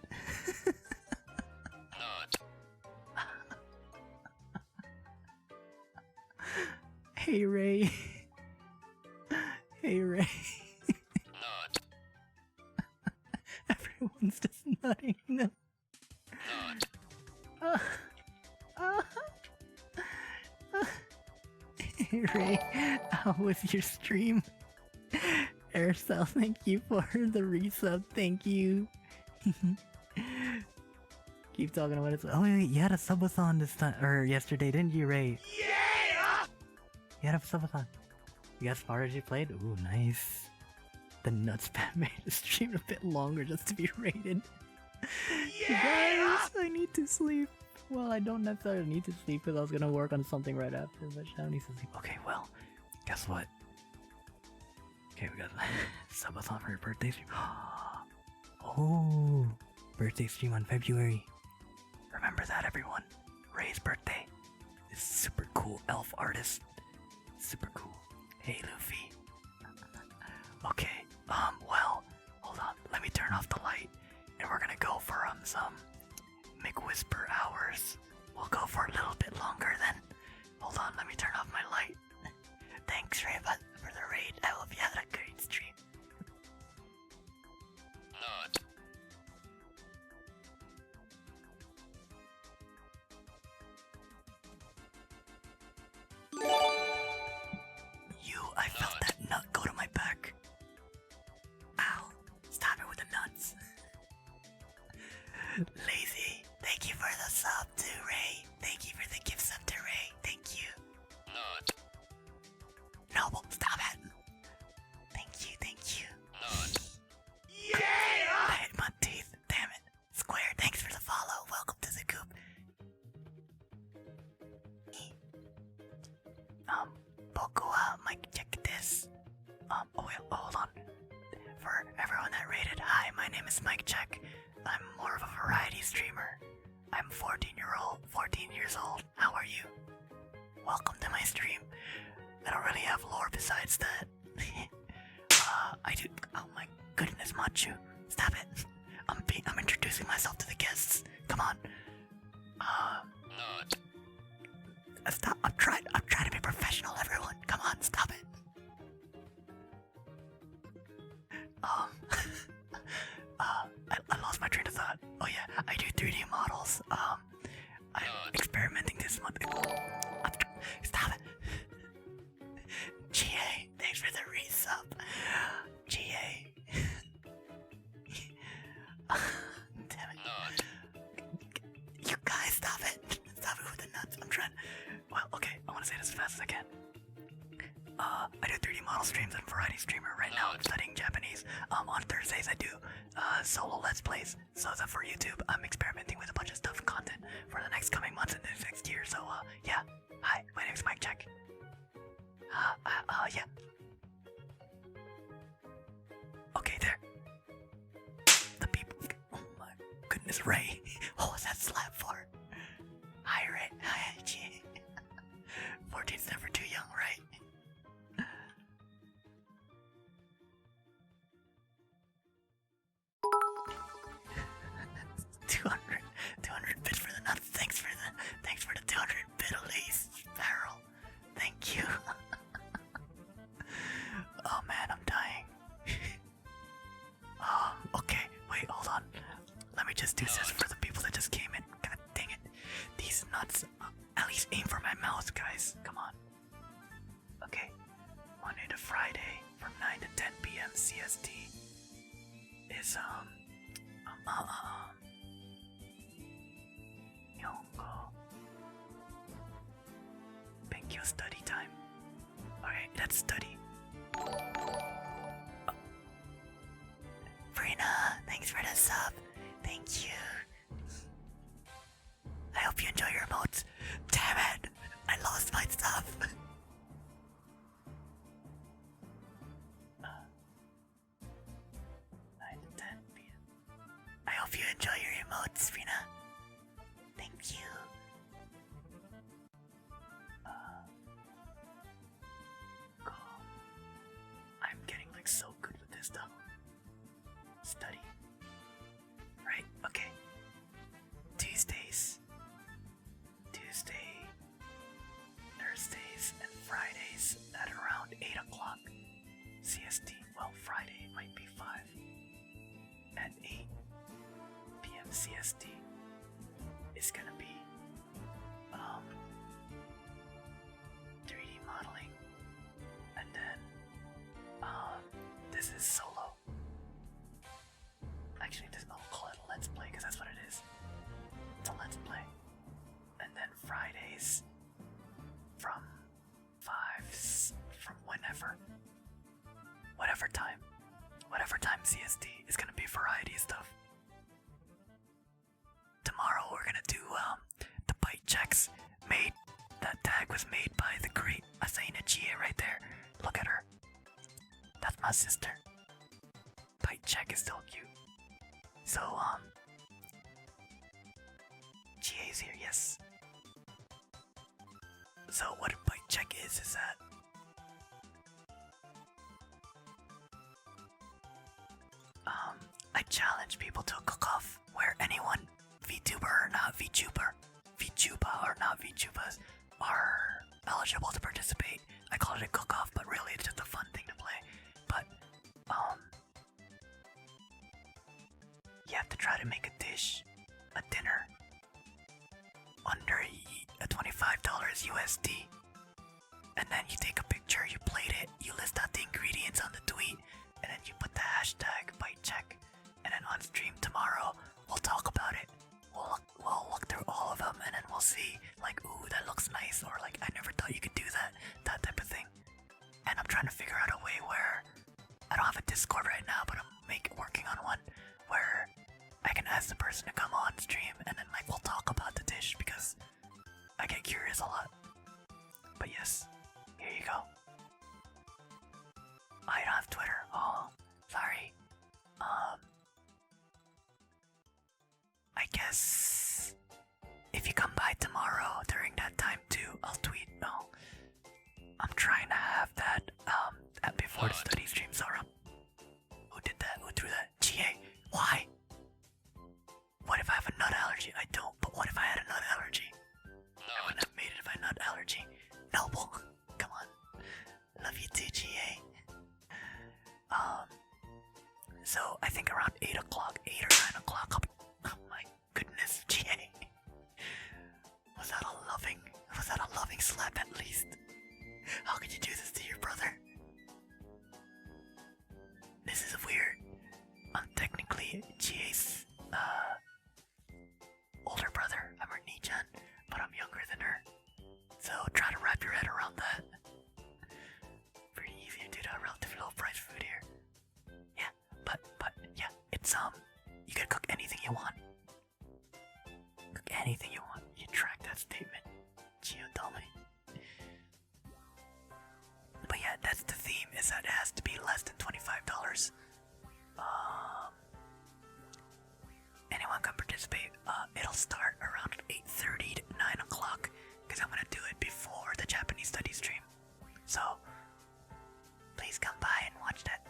Hey Ray. Hey Ray. Everyone's just nutting. No. Hey Ray, how was your stream? Aircell, thank you for the resub. Thank you. Keep talking about it. Oh wait, you had a subathon this time or yesterday, didn't you, Ray? Yeah. You had a subathon. You got smart as you played. Ooh, nice. The Nutspam made the stream a bit longer just to be rated. Yeah! Guys, I need to sleep. Well, I don't necessarily need to sleep because I was gonna work on something right after, but Shadow needs to sleep. Okay, well, guess what? Okay, we got subathon for your birthday stream. Oh, birthday stream on February. Remember that, everyone. Ray's birthday. This super cool elf artist. Super cool. Hey, Luffy. Okay, well, hold on. Let me turn off the light, and we're gonna go for some McWhisper hours. We'll go for a little bit longer then. Hold on, let me turn off my light. Thanks, Ray, for the raid. I hope you had a great stream. I felt that nut go to my back. Ow, stop it with the nuts. Lazy, thank you for the sub to Ray. Thank you for the gift sub to Ray. Thank you. Noble, stop it. Thank you. Yeah! I hit my teeth, damn it. Square, thanks for the follow. Welcome to the coop. Bokuwa, Mike, check this. Hold on. For everyone that rated, hi, my name is Mike Check. I'm more of a variety streamer. I'm 14 years old. How are you? Welcome to my stream. I don't really have lore besides that. I do. Oh my goodness, Machu. Stop it. I'm introducing myself to the guests. Come on. Stop. I'm trying to be professional, everyone. Come on, stop it. I lost my train of thought. Oh yeah, I do 3D models. I'm experimenting this month. Stop it. GA, thanks for the resub. GA. Damn it. You guys, stop it. Stop it with the nuts. I'm trying. Well, okay, I want to say this as fast as I can. I do 3D model streams and variety streamer. Right now I'm studying Japanese. On Thursdays I do solo let's plays. So that for YouTube, I'm experimenting with a bunch of stuff, content for the next coming months and the next year. So yeah. Hi, my name's Mike Check. Yeah. Okay, there. The people. Oh my goodness, Ray. What was that slap for? Hi, Ray. Hi, G. 14's never too young, right? 200 bits for the nuts. Thanks for the 200 bit Elise barrel. Thank you. Oh man, I'm dying. Okay, wait, hold on. Let me just do this for the people that just came in. God dang it. These nuts. At least aim for my mouth, guys. Come on. Okay. Monday to Friday from 9 to 10 p.m. CST is Nihongo Benkyo study time. Alright, let's study. Brina, thanks for the sub. Thank you. I hope you enjoy your emotes. Damn it! I lost my stuff. 9 to 10 p.m. I hope you enjoy your emotes, Rina. Thank you. Cool. I'm getting like so good with this stuff. Study. Right? Okay. Tuesdays, Thursdays, and Fridays at around 8 o'clock CST. Well, Friday might be 5. At 8 p.m. CST is gonna be 3D modeling, and then this is solo. Actually, I'll call it a let's play because that's what it is. It's a let's play. And then Fridays from whatever time CST is gonna be variety stuff. Tomorrow we're gonna do checks made. That tag was made by the great Asana Chia right there. Look at her. That's my sister. Bite check is still cute. So, GA's here, yes. So what a bite check is that I challenge people to a cook-off where anyone, VTuber or not VTuber, VTuber or not VTubers, are eligible to participate. I call it a cook-off, but really it's just a fun thing to play. But, you have to try to make a dish, a dinner, under a $25 USD. And then you take a picture, you plate it, you list out the ingredients on the tweet, and then you put the hashtag BiteCheck. And then on stream tomorrow, we'll talk about it. We'll look through all of them, and then we'll see, like, ooh, that looks nice, or like, I never thought you could do that type of thing. And I'm trying to figure out a way where, I don't have a Discord right now, but I'm working on one, where I can ask the person to come on stream, and then like, we'll talk about the dish, because I get curious a lot. But yes, here you go. I don't have Twitter. Oh, sorry. I guess if you come by tomorrow during that time too, I'll tweet. No, I'm trying to have that before the study streams are up. Who did that? Who threw that? GA. Why? What if I have a nut allergy? I don't. But what if I had a nut allergy? I wouldn't have made it if I had a nut allergy. Noble, come on. Love you too, GA. So I think around 8 o'clock, 8 or 9 o'clock, I'll be... Oh my goodness, GA. Was that a loving slap at least? How could you do this to your brother? This is weird. I'm technically GA's, older brother. I'm her Nichan, but I'm younger than her. So try to wrap your head around that. Pretty easy to do that relatively low price food here. Yeah, but yeah, it's you can cook anything you want. Cook anything you want. You track that statement. Gio told me. But yeah, that's the theme, is that it has to be less than $25. Anyone can participate. It'll start around 8:30 to 9 o'clock, because I'm gonna do it before the Japanese study stream. So please come by and watch that.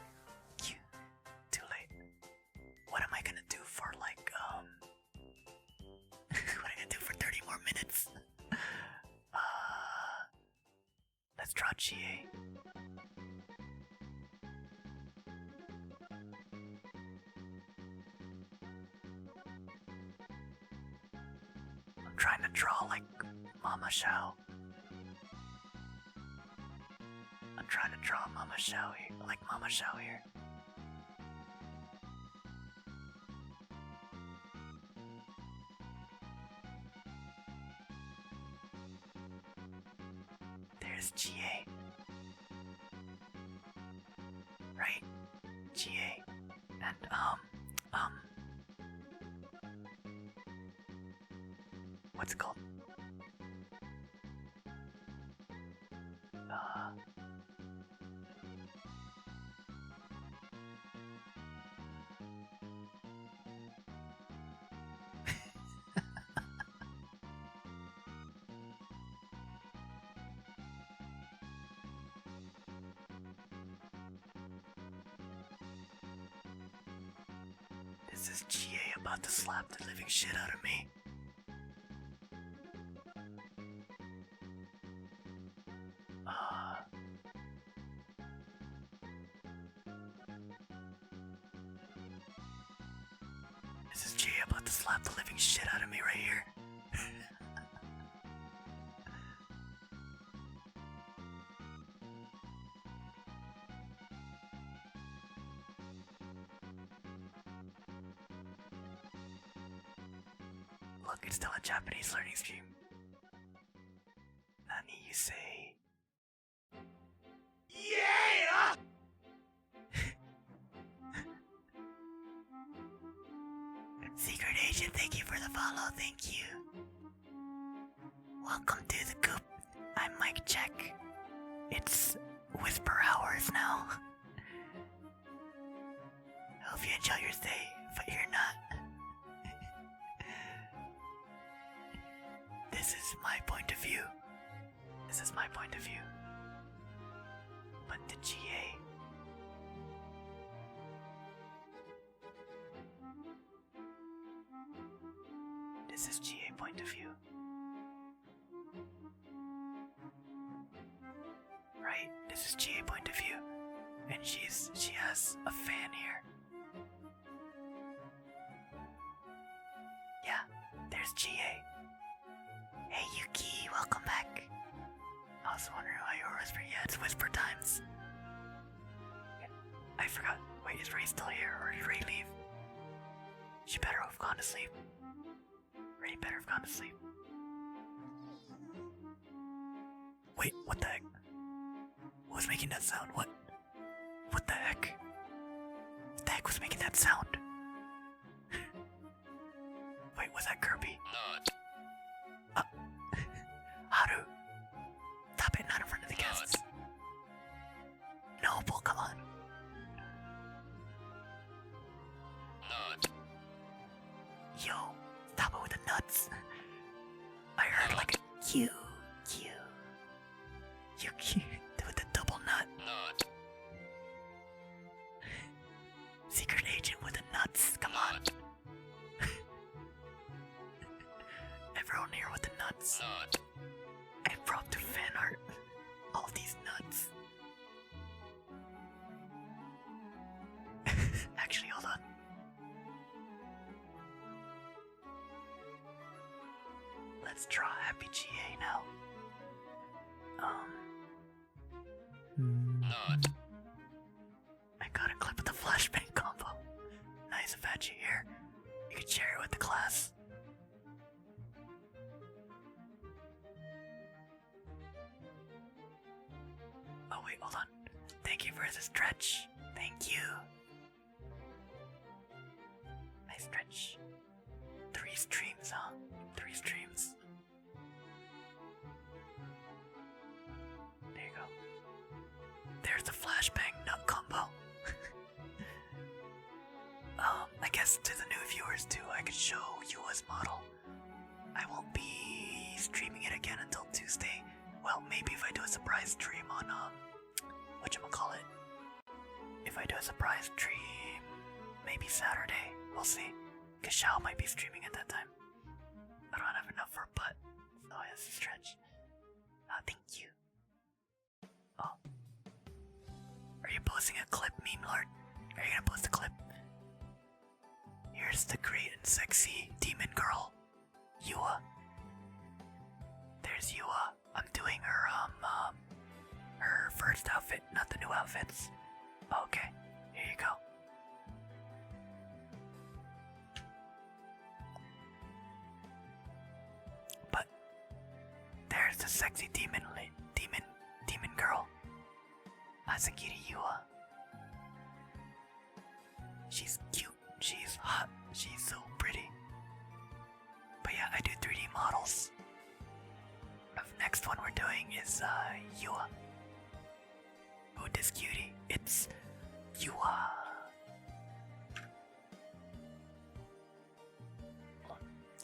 Too late. What am I gonna do for like what am I gonna do for 30 more minutes? Let's draw GA. I'm trying to draw like Mama Shao. I'm trying to draw Mama Shao here, like Mama Shao here. There's GA. Right? GA. And, what's it called? This is GA about to slap the living shit out of me. This is GA about to slap the living shit out of me right here. Look, it's still a Japanese learning stream. Nani, you say? Yeah! Secret Agent, thank you for the follow, thank you. welcome to the coop. I'm Mike Check. It's whisper hours now. Hope you enjoy your stay, but you're not. This is my point of view. This is my point of view. But the GA. This is GA point of view. Right? This is GA point of view. And she has a fan here. Yeah, there's GA. Hey Yuki, welcome back. I was wondering why you were whispering. Yeah, it's whisper times. I forgot. Wait, is Ray still here or did Ray leave? She better have gone to sleep. Ray better have gone to sleep. Wait, what the heck? What was making that sound? What? What the heck? What the heck was making that sound? Wait, was that Kirby? Haru! Stop it, not in front of the guests. Noble, come on. Yo, stop it with the nuts. I heard like a Q. You with the double nut. Secret agent with the nuts, come on. Everyone here with the nuts. I brought to fan art all these nuts. Actually, hold on. Let's draw Happy GA now. I got a clip of the flashbang combo. Nice of you here. You can share it with the class. Oh wait, hold on. Thank you for the stretch. Thank you. Nice stretch. 3 streams, huh? 3 streams. There you go. There's the flashbang nut combo. I guess to the new viewers too, I could show Yua's model. I won't be streaming it again until Tuesday. Well, maybe if I do a surprise stream on, whatchamacallit. If I do a surprise stream, maybe Saturday. We'll see. Cause Shao might be streaming at that time. I don't have enough for a butt, so I have to stretch. Thank you. Oh. Are you posting a clip, Meme Lord? Are you gonna post a clip? Here's the great and sexy demon girl, Yua. There's Yua. I'm doing her her first outfit, not the new outfits. Okay, here you go. But there's the sexy demon girl, Asakiri Yua. She's cute, she's hot, she's so pretty. But yeah, I do 3D models. The next one we're doing is Yua. Oh, this cutie, it's Yua.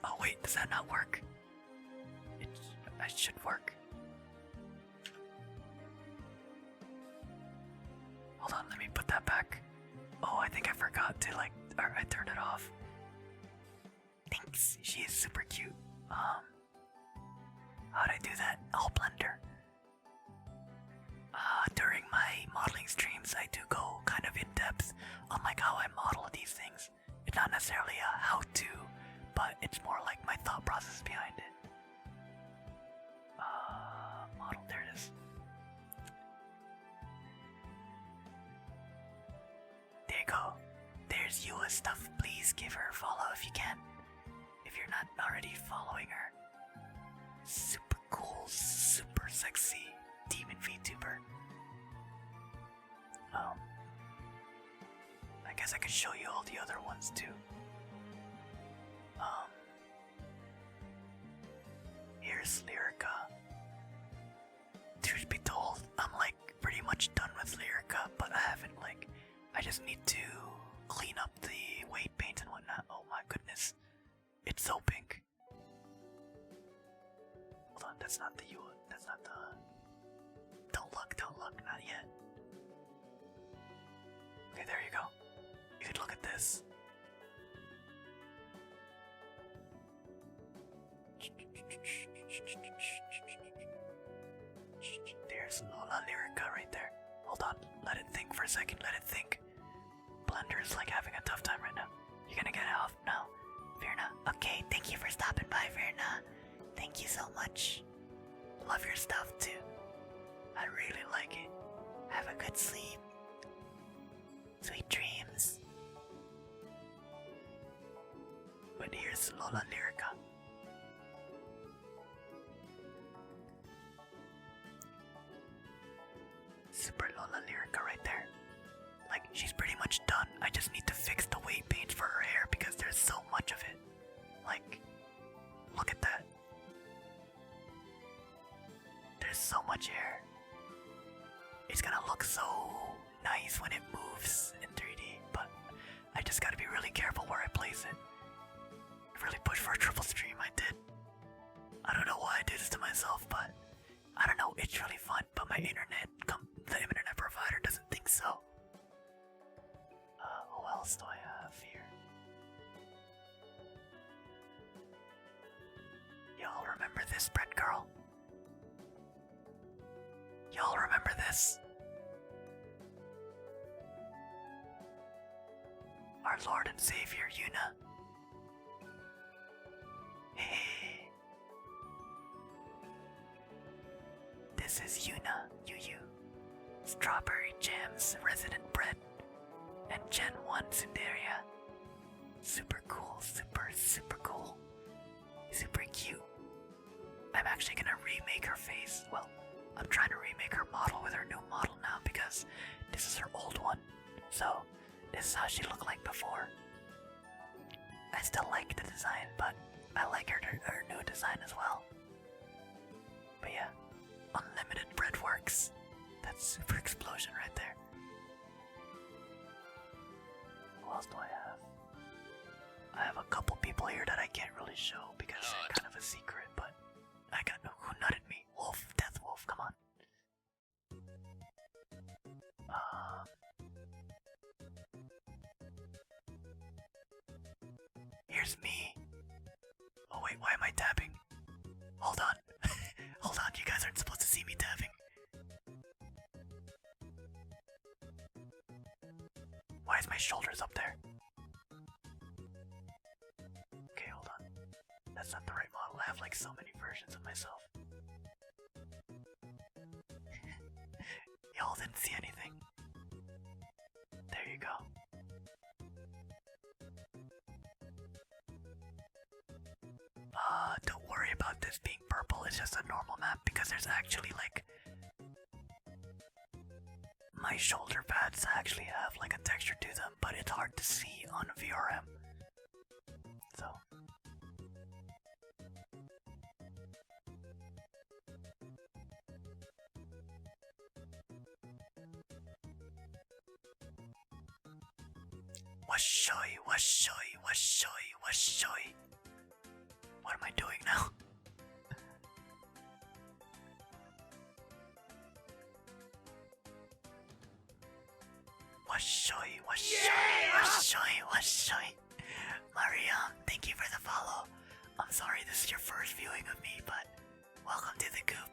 Oh wait, does that not work? It should work. Hold on, let me put that back. Oh, I think I forgot to or I turned it off. Thanks, she is super cute. How'd I do that? I'll blender. During my modeling streams, I do go kind of in depth on how I model these things. It's not necessarily a how-to, but it's more like my thought process behind it. Model, there it is. There you go. There's Yua stuff. Please give her a follow if you can. If you're not already following her. Super cool, super sexy demon VTuber. I guess I could show you all the other ones too. here's Lyrica. Truth be told, I'm like pretty much done with Lyrica, but I haven't I just need to clean up the weight paint and whatnot. Oh my goodness. It's so pink. Hold on, that's not the that's not the... Don't look, not yet. Okay, there you go. You could look at this. There's Lola Lyrica right there. Hold on, let it think for a second, let it think. Blender is having a tough time right now. You're gonna get off now, Virna. Okay, thank you for stopping by, Virna. Thank you so much. Love your stuff too. I really like it. Have a good sleep. Sweet dreams. But here's Lola Lyrica. Super Lola Lyrica right there. She's pretty much done. I just need to fix the weight paint for her hair because there's so much of it. Look at that. There's so much hair. It's gonna look so nice when it moves in 3D, but I just gotta be really careful where I place it. I really pushed for a triple stream, I did. I don't know why I did this to myself, but I don't know, it's really fun, but my the internet provider doesn't think so. Who else do I have here? Y'all remember this, Bread Girl? Y'all remember this? Our Lord and Savior, Yuna. Hey. This is Yuna, Yu. Strawberry Jams, Resident Bread, and Gen 1 Cinderia. Super cool, super cool. Super cute. I'm actually gonna remake her face. Well, I'm trying to remake her model with her new model now because this is her old one. So, this is how she looked like before. I still like the design, but I like her new design as well. But yeah, unlimited bread works. That's super explosion right there. Who else do I have? I have a couple people here that I can't really show because they're kind of a secret, but I got no who nutted me. Wolf, Death Wolf, come on. Here's me. Oh wait, why am I tapping? Hold on. Hold on, you guys aren't supposed to see me tapping. Why is my shoulders up there? Okay, hold on. That's not the right model. I have so many versions of myself. Y'all didn't see anything. There you go. Don't worry about this being purple. It's just a normal map because there's actually my shoulder pads actually have a texture to them, but it's hard to see on VRM. So Washoy. What am I doing now? Washoy. Mariam, thank you for the follow. I'm sorry this is your first viewing of me, but welcome to the coop.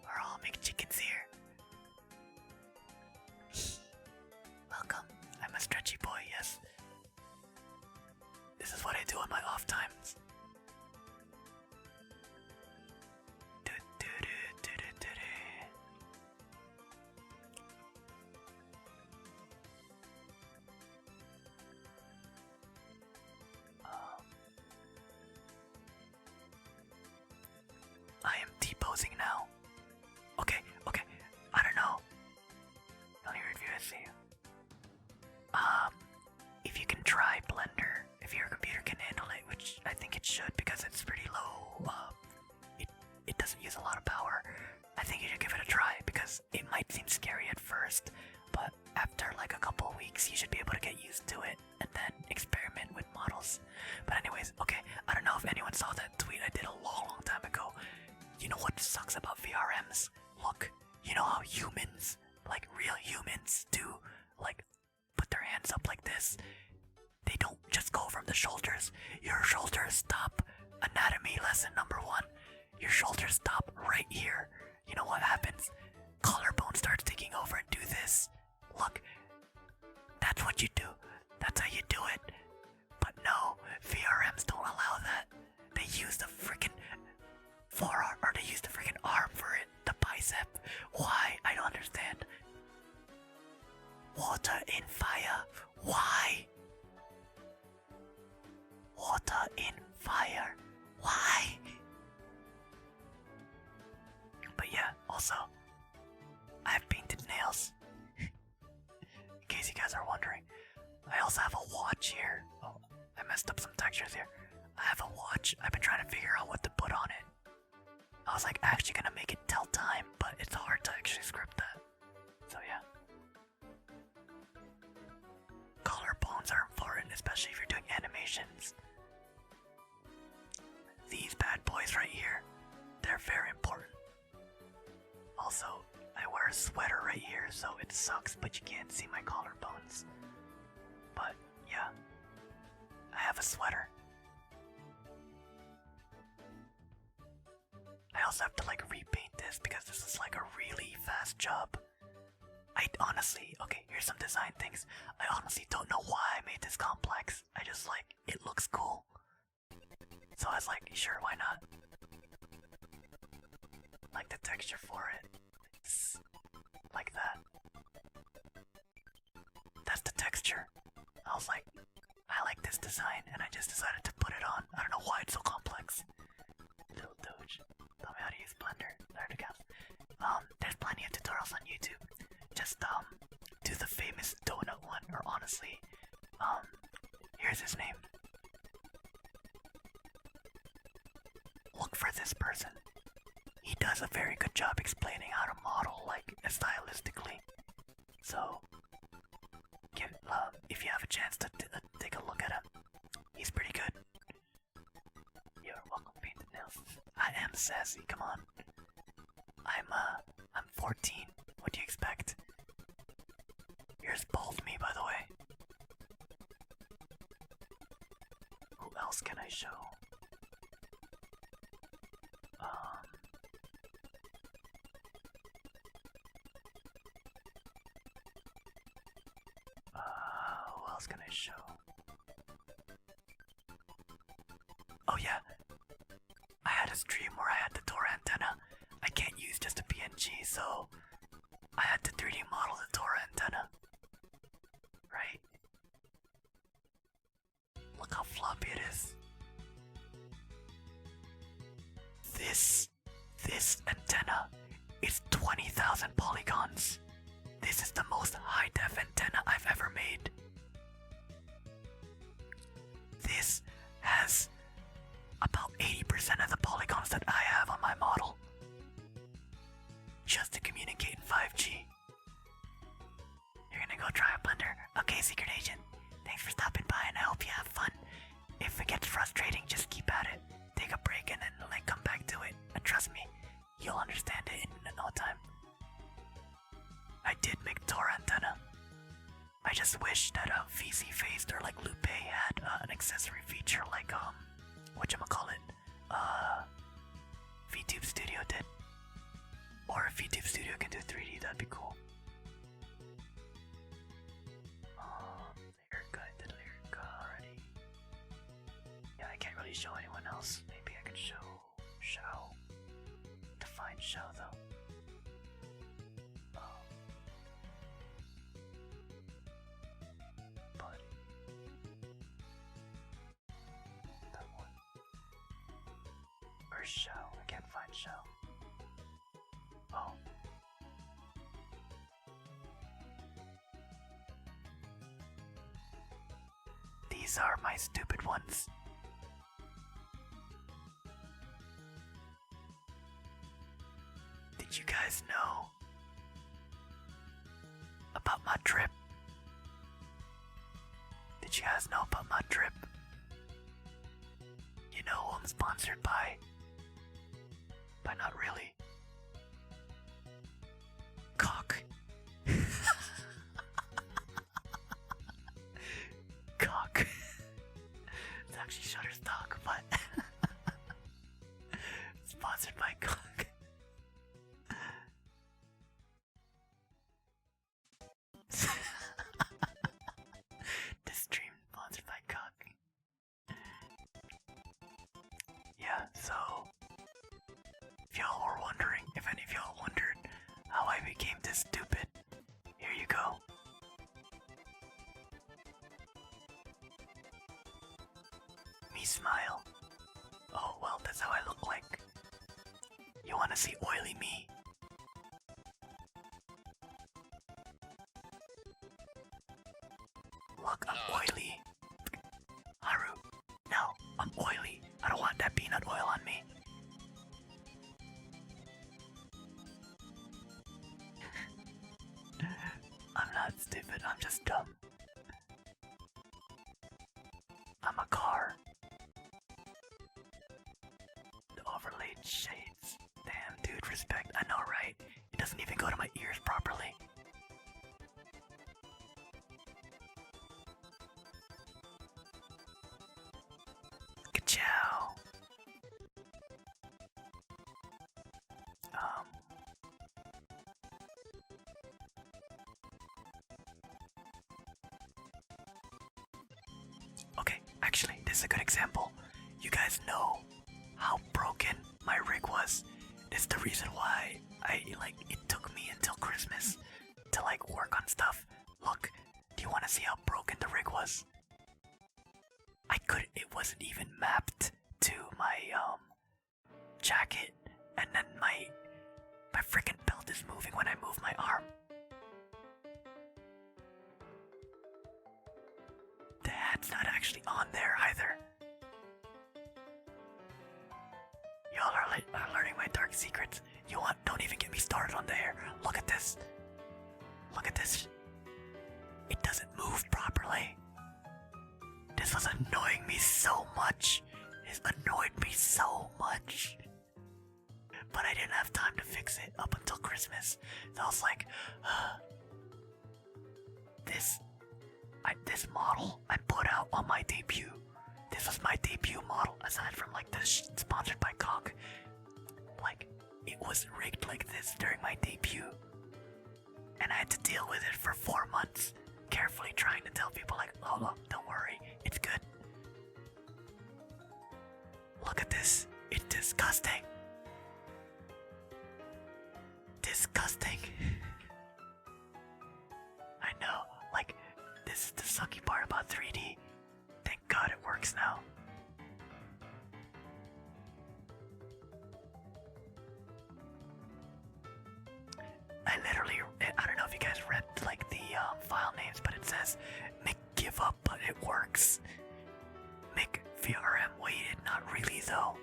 We're all McChickens here. Welcome. I'm a stretchy boy, yes. This is what I do on my off times. I am T-posing now. Okay. I don't know. Only review I see. If you can try Blender, if your computer can handle it, which I think it should because it's pretty low, doesn't use a lot of power. I think you should give it a try because it might seem scary at first, but after like a couple of weeks you should be able to get used to it and then experiment with models. But anyways, okay, I don't know if anyone saw that tweet I did a long time ago. You know what sucks about VRMs? Look, you know how humans, like real humans, do like put their hands up like this? They don't just go from the shoulders. Your shoulders stop. Anatomy lesson number 1. Your shoulders stop right here. You know what happens? Collarbone starts taking over and do this. Look, that's what you do. That's how you do it. But no, VRMs don't allow that. They use the freaking forearm, or they use the freaking arm for it. The bicep. Why? I don't understand. Water in fire. Why? Water in fire. Why? But yeah, also, I have painted nails. In case you guys are wondering. I also have a watch here. Oh, I messed up some textures here. I have a watch. I've been trying to figure out what to put on it. I was like actually gonna make it tell time, but it's hard to actually script that. So yeah. Collarbones are important, especially if you're doing animations. These bad boys right here, they're very important. Also, I wear a sweater right here, so it sucks, but you can't see my collarbones. But yeah, I have a sweater. I also have to like repaint this because this is like a really fast job. I honestly, okay, here's some design things. I honestly don't know why I made this complex. I just like, it looks cool. So I was like, sure, why not? Like the texture for it. It's like that. That's the texture. I was like, I like this design, and I just decided to put it on. I don't know why it's so complex. Little Doge. Tell me how to use Blender. There it goes. There's plenty of tutorials on YouTube. Just do the famous donut one, or honestly, here's his name. Look for this person. He does a very good job explaining how to model, like, stylistically. So, if you have a chance to take a look at him, he's pretty good. You're welcome, painted nails. I am sassy, come on. I'm 14. What do you expect? Here's bald me, by the way. Who else can I show? Who else can I show? Oh yeah, I had a stream where I had the door antenna. I can't use just a PNG, so I had to 3D model the door antenna. Right? Look how floppy it is. This antenna is 20,000 polygons. This is the most high-def antenna I've ever made. This has about 80% of the polygons that I have on my model. Just to communicate in 5G. You're gonna go try a Blender? Okay, Secret Agent. Thanks for stopping by and I hope you have fun. If it gets frustrating, just keep at it. Take a break and then like come back to it. And trust me, you'll understand it in no time. I did make door antenna. I just wish that VC Faced or like Lupe had an accessory feature like whatchamacallit, VTube Studio did. Or if VTube Studio can do 3D, that'd be cool. I did Lyrica already. Yeah, I can't really show anyone else. Maybe I could show Shao. Define Shao though. But that one. Where's Shao? I can't find Shao. Oh. These are my stupid ones. drip? Did you guys know about my drip? You know who I'm sponsored by? But not really. Cock. Cock. It's actually Shutterstock, but sponsored by Cock. This stream sponsored by Cock. Yeah, so if y'all were wondering, if any of y'all wondered how I became this stupid, here you go. Me smile. Oh well, that's how I look like. You wanna see oily me? Look, I'm oily. Haru, no, I'm oily. I don't want that peanut oil on me. I'm not stupid, I'm just dumb. I'm a car. The overlaid shades. Damn, dude, respect. I know, right? It doesn't even go to my ears properly. Ka-chow. Okay, actually, this is a good example. You guys know how broken my rig was. This is the reason why it took me until Christmas to work on stuff. Look, do you want to see how broken the rig was? It wasn't even mapped to my jacket, and then my freaking belt is moving when I move my arm. The hat's not actually on there either. Y'all are learning my dark secrets. Don't even get me started on the hair. Look at this. Look at this. It doesn't move properly. This was annoying me so much. It annoyed me so much. But I didn't have time to fix it up until Christmas. So I was like, this model I put out on my debut. This was my debut model, aside from this sponsored by Cock. It was rigged like this during my debut. And I had to deal with it for 4 months. Carefully trying to tell people oh, don't worry, it's good. Look at this. It's disgusting. Disgusting. I know, this is the sucky part about 3D. Thank God it works now. I don't know if you guys read the file names, but it says Mick give up, but it works. Mick VRM waited, not really though.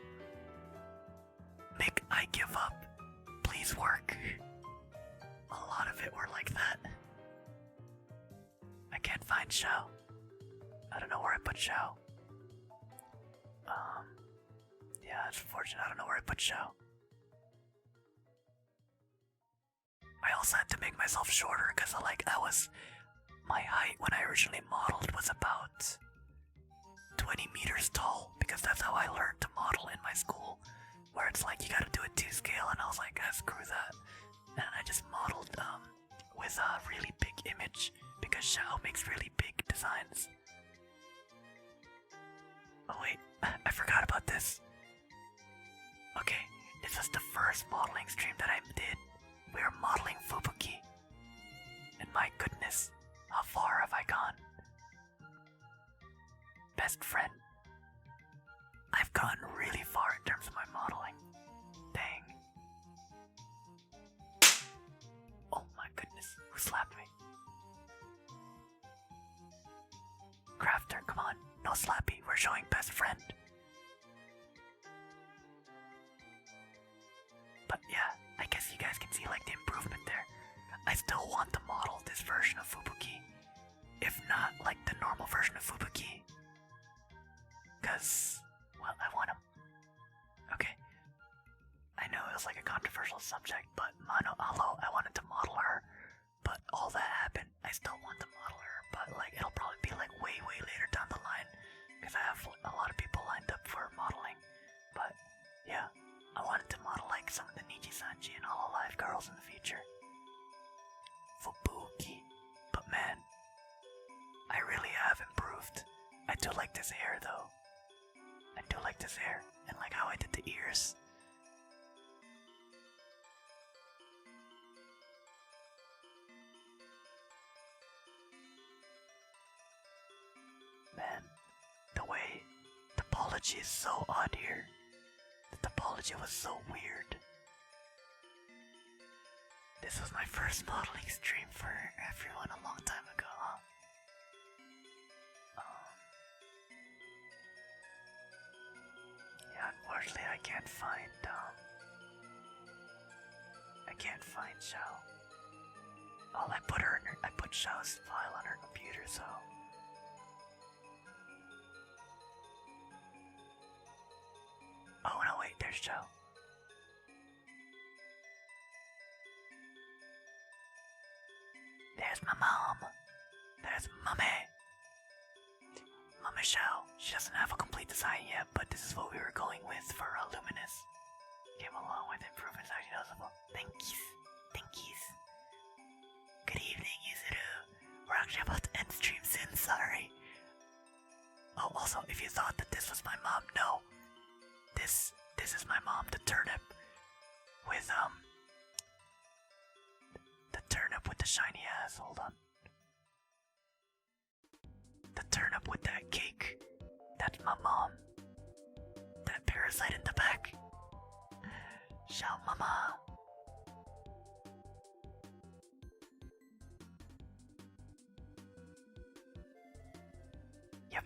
Mick I give up, please work. A lot of it were like that. I can't find Shao. I don't know where I put Shao. Yeah, it's unfortunate. I don't know where I put Shao. I also had to make myself shorter because my height when I originally modeled was about 20 meters tall, because that's how I learned to model in my school, where it's you gotta do a 2 scale, and I was like, screw that. And I just modeled with a really big image, because Shao makes really big designs. Oh wait, I forgot about this. Okay, this was the first modeling stream that I did. We were modeling Fubuki. And my goodness, how far have I gone? Best friend. I've gone really far in terms of my modeling. Dang. Oh my goodness, who slapped me? Crafter, come on, no slappy, we're showing best friend. But yeah, I guess you guys can see the improvement there. I still want to model this version of Fubuki. Fubuki. If not, like the normal version of Fubuki. Cause, well, I want him. Okay. I know it was like a controversial subject, but Mano Alo, I wanted to model her. But all that happened, I still want to model her. But like, it'll probably be like way later down the line. Because I have a lot of people lined up for modeling. But, yeah. I wanted to model like some of the Niji-sanji and All Alive girls in the future. Fubuki. But man, I really have improved. I do like this hair though. I do like this hair. And like how I did the ears. Man, the way the topology is so odd here. The topology was so weird. This was my first modeling stream for everyone a long time ago, huh? Yeah, unfortunately I can't find Xiao. Oh, I put Xiao's file on her computer, so. Oh no, wait, there's Xiao. There's my mom. There's Mummy. Mummy Xiao. She doesn't have a complete design yet, but this is what we were going with for Luminous. Came along with improvements actually noticeable. Thankies. Good evening, Yuzuru. We're actually about to end stream soon, sorry. Oh, also, if you thought that this was my mom, no. This is my mom, the turnip. With, the turnip with the shiny ass, hold on. The turnip with that cake. That's my mom. That parasite in the back. Xiao mama. Yep.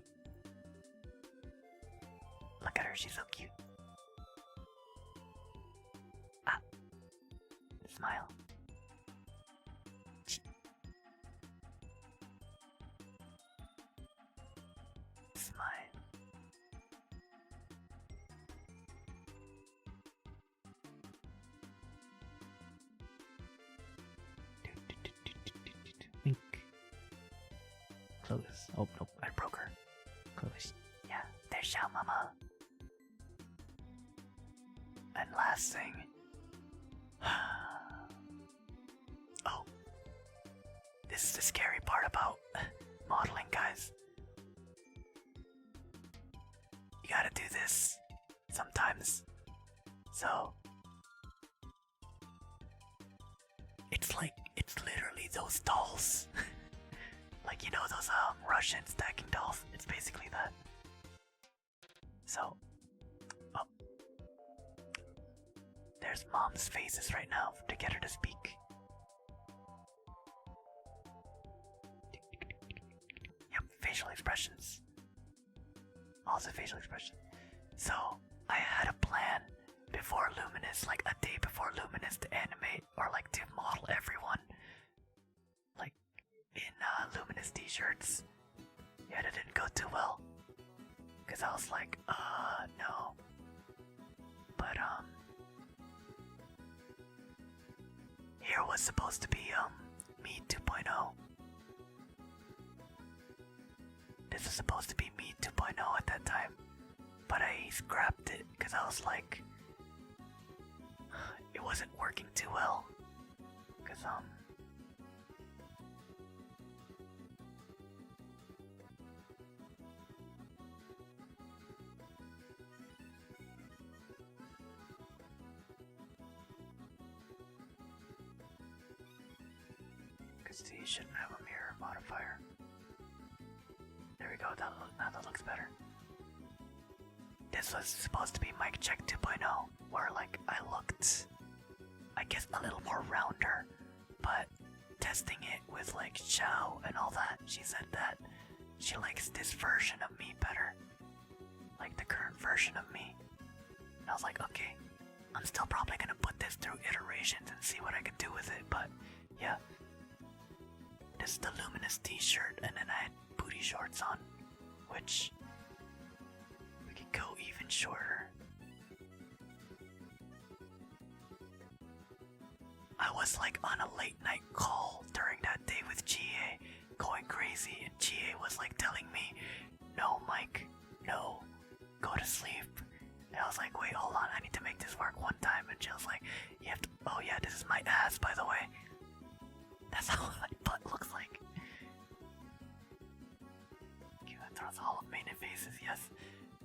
Look at her, she's so cute. Ah. Smile. Smile. Wink. Close. Oh, nope, I broke her. Close. Yeah, there's Xiao Mama. And last thing. Oh. This is the scary part about modeling, guys. You gotta do this sometimes. So it's literally those dolls. Like, you know, those Russian stacking dolls. It's basically that. So there's mom's faces right now to get her to speak. Yep, facial expressions. Also facial expression. So I had a plan before Luminous, like a day before Luminous, to animate or like to model everyone, like in Luminous t-shirts. Yeah, it didn't go too well, cause I was like, no. But here was supposed to be me 2.0. This was supposed to be me 2.0 at that time, but I scrapped it because I was like, it wasn't working too well. Because you shouldn't have a mirror modifier. There we go, now that looks better. This was supposed to be mic check 2.0, where like I looked, I guess, a little more rounder, but testing it with like Xiao and all that, she said that she likes this version of me better, like the current version of me. And I was like, okay, I'm still probably gonna put this through iterations and see what I can do with it, but yeah. This is the luminous t-shirt, and then I had booty shorts on, which we could go even shorter. I was like on a late night call during that day with GA, going crazy, and GA was like telling me, no Mike, no, go to sleep. And I was like, wait, hold on, I need to make this work one time. And she was like, you have to, oh yeah, this is my ass, by the way. That's how my butt looks like. Okay, that throws all of me in the faces, yes.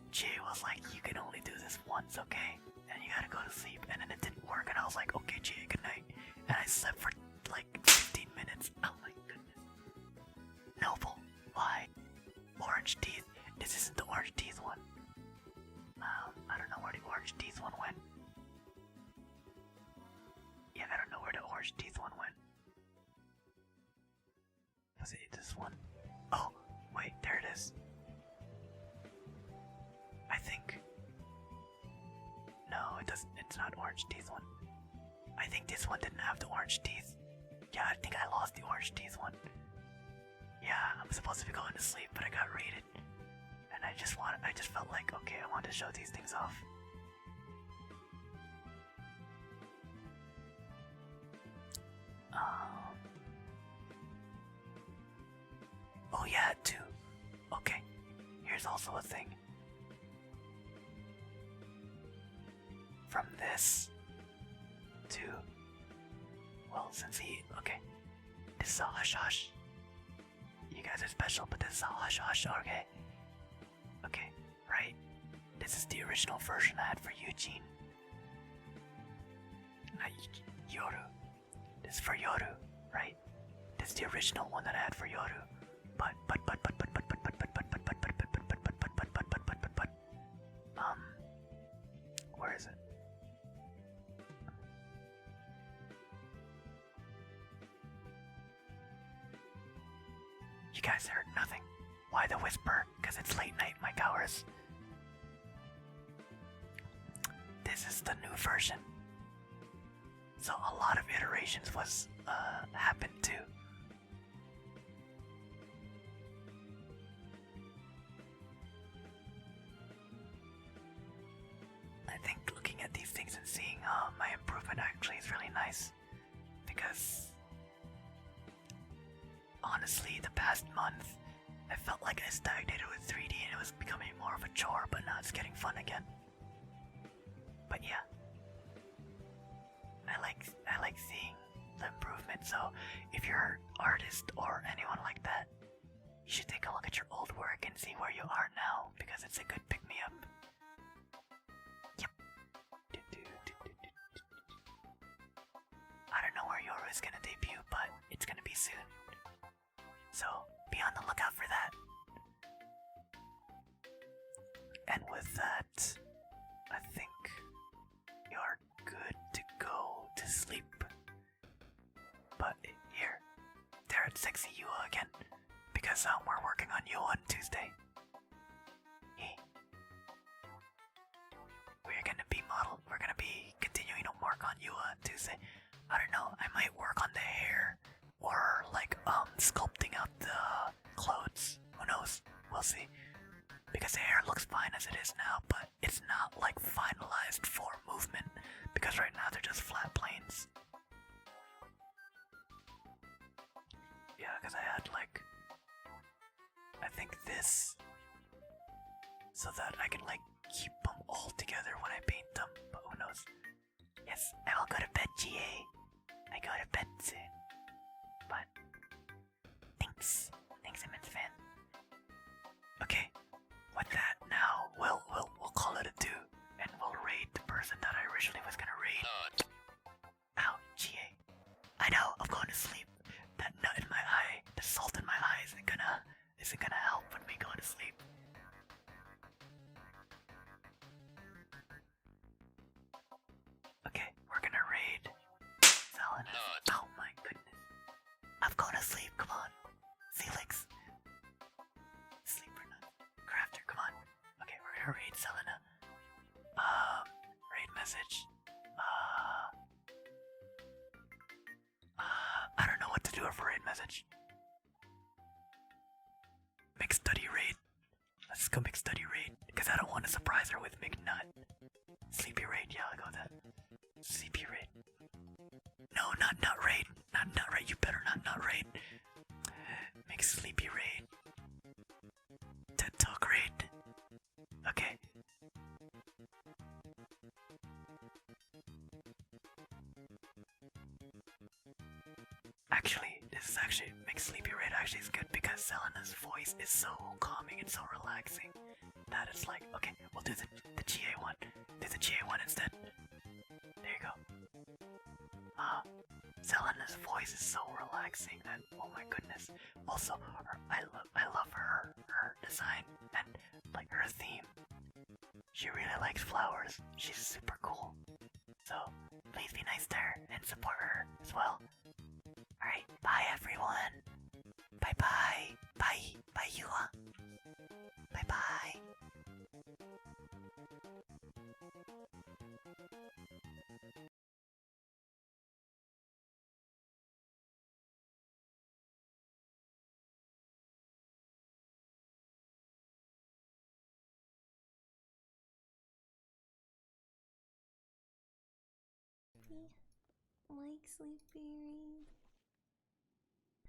GA was like, you can only do this once, okay? And you gotta go to sleep. And then it didn't work, and I was like, okay, GA, good night. And I slept for like 15 minutes. Oh my goodness. Noble, why? Orange teeth. This isn't the orange teeth one. I don't know where the orange teeth one went. Yeah, I don't know where the orange teeth one went. Was it this one? Oh, wait, there it is. I think. No, it doesn't. It's not orange teeth one. I think this one didn't have the orange teeth. Yeah, I think I lost the orange teeth one. Yeah, I'm supposed to be going to sleep, but I got raided. And I just felt like, okay, I want to show these things off. Oh yeah, too. Okay, here's also a thing. From this to, well, okay, this is a hush hush. You guys are special, but this is a hush hush, okay? Okay, right? This is the original version I had for Eugene. Yoru. This is for Yoru, right? This is the original one that I had for Yoru. But, where is it? You guys heard nothing. Why the whisper? Because it's late night, Mike hours. This is the new version. So a lot of iterations was happened too. I think looking at these things and seeing my improvement actually is really nice, because honestly the past month I felt like I stagnated with 3D and it was becoming more of a chore, but now it's getting fun again. But yeah, I like seeing the improvement. So if you're an artist or anyone like that, you should take a look at your old work and see where you are now, because it's a good pick-me-up. Yep. I don't know where Yoru is gonna debut, but it's gonna be soon. So be on the lookout for that. And with that, I think you're good to go to sleep. But here, they're at Sexy Yua again, because we're working on Yua on Tuesday. We're gonna be continuing to work on Yua on Tuesday. I don't know, I might work on the hair, or like sculpting out the clothes. Who knows? We'll see. Because the hair looks fine as it is now, but it's not like finalized for movement, because right now they're just flat planes. Yeah, because I had like, I think this, so that I can like keep them all together when I paint them, but who knows. Yes, I will go to bed, GA. I go to bed soon. But thanks, immense fan. Okay, with that now we'll call it a 2, and we'll raid the person that I originally was gonna raid. Ow, GA. I know, I'm going to sleep. That nut in my eye, the salt in my eye isn't gonna help with me going to sleep. Okay, we're gonna raid Selena. Oh my goodness. I'm going to sleep, come on. Felix. Sleep or not. Crafter, come on. Okay, we're gonna raid Selena. Raid message. I don't know what to do for raid message. go McStudy raid, because I don't want to surprise her with McNut. Sleepy raid, yeah, I'll go with that. Sleepy raid. No, not raid. Not raid. You better not raid. Make sleepy raid. TED Talk raid. Okay. Actually, this is actually make sleepy raid actually is good because Selena's voice is so calming and so relaxing that it's like, okay, we'll do the GA one. Do the GA one instead. There you go. Selena's voice is so relaxing that, oh my goodness. Also, I love her design and like her theme. She really likes flowers. She's super cool. So please be nice to her and support her as well. Alright, bye everyone. Bye bye. Bye. Bye Yua. Bye bye. Mike Sleepy Raid.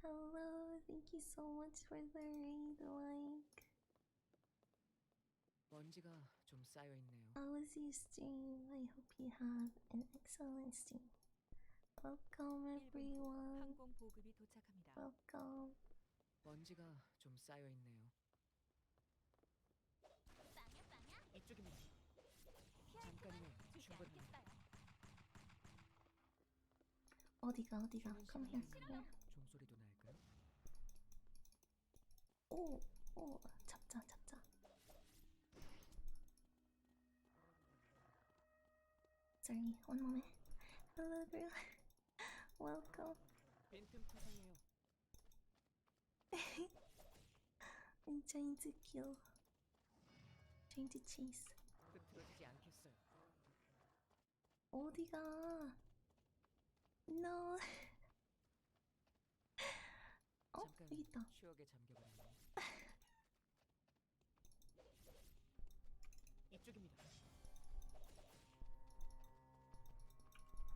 Hello, thank you so much for the raid, Mike. 먼지가 좀 쌓여 있네요. How was your stream? I hope you had an excellent stream. Welcome everyone. 항공 보급이 도착합니다. Welcome. 먼지가 좀 쌓여 있네요. 이쪽입니다. 잠깐이면 충분합니다. 어디가? Come here. 종소리도 날까요? 오, 잡자. Sorry, one moment. Hello, girl. Welcome. 빈틈 투성이에요. I'm trying to kill. Trying to chase. 흐트러지지 않겠어요. 어디가? No. 잠깐 여기 있다. 추억에 잠겨버렸네요. 이쪽입니다.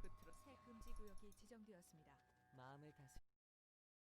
흐트러 새 금지 구역이 지정되었습니다. 마음을 다스.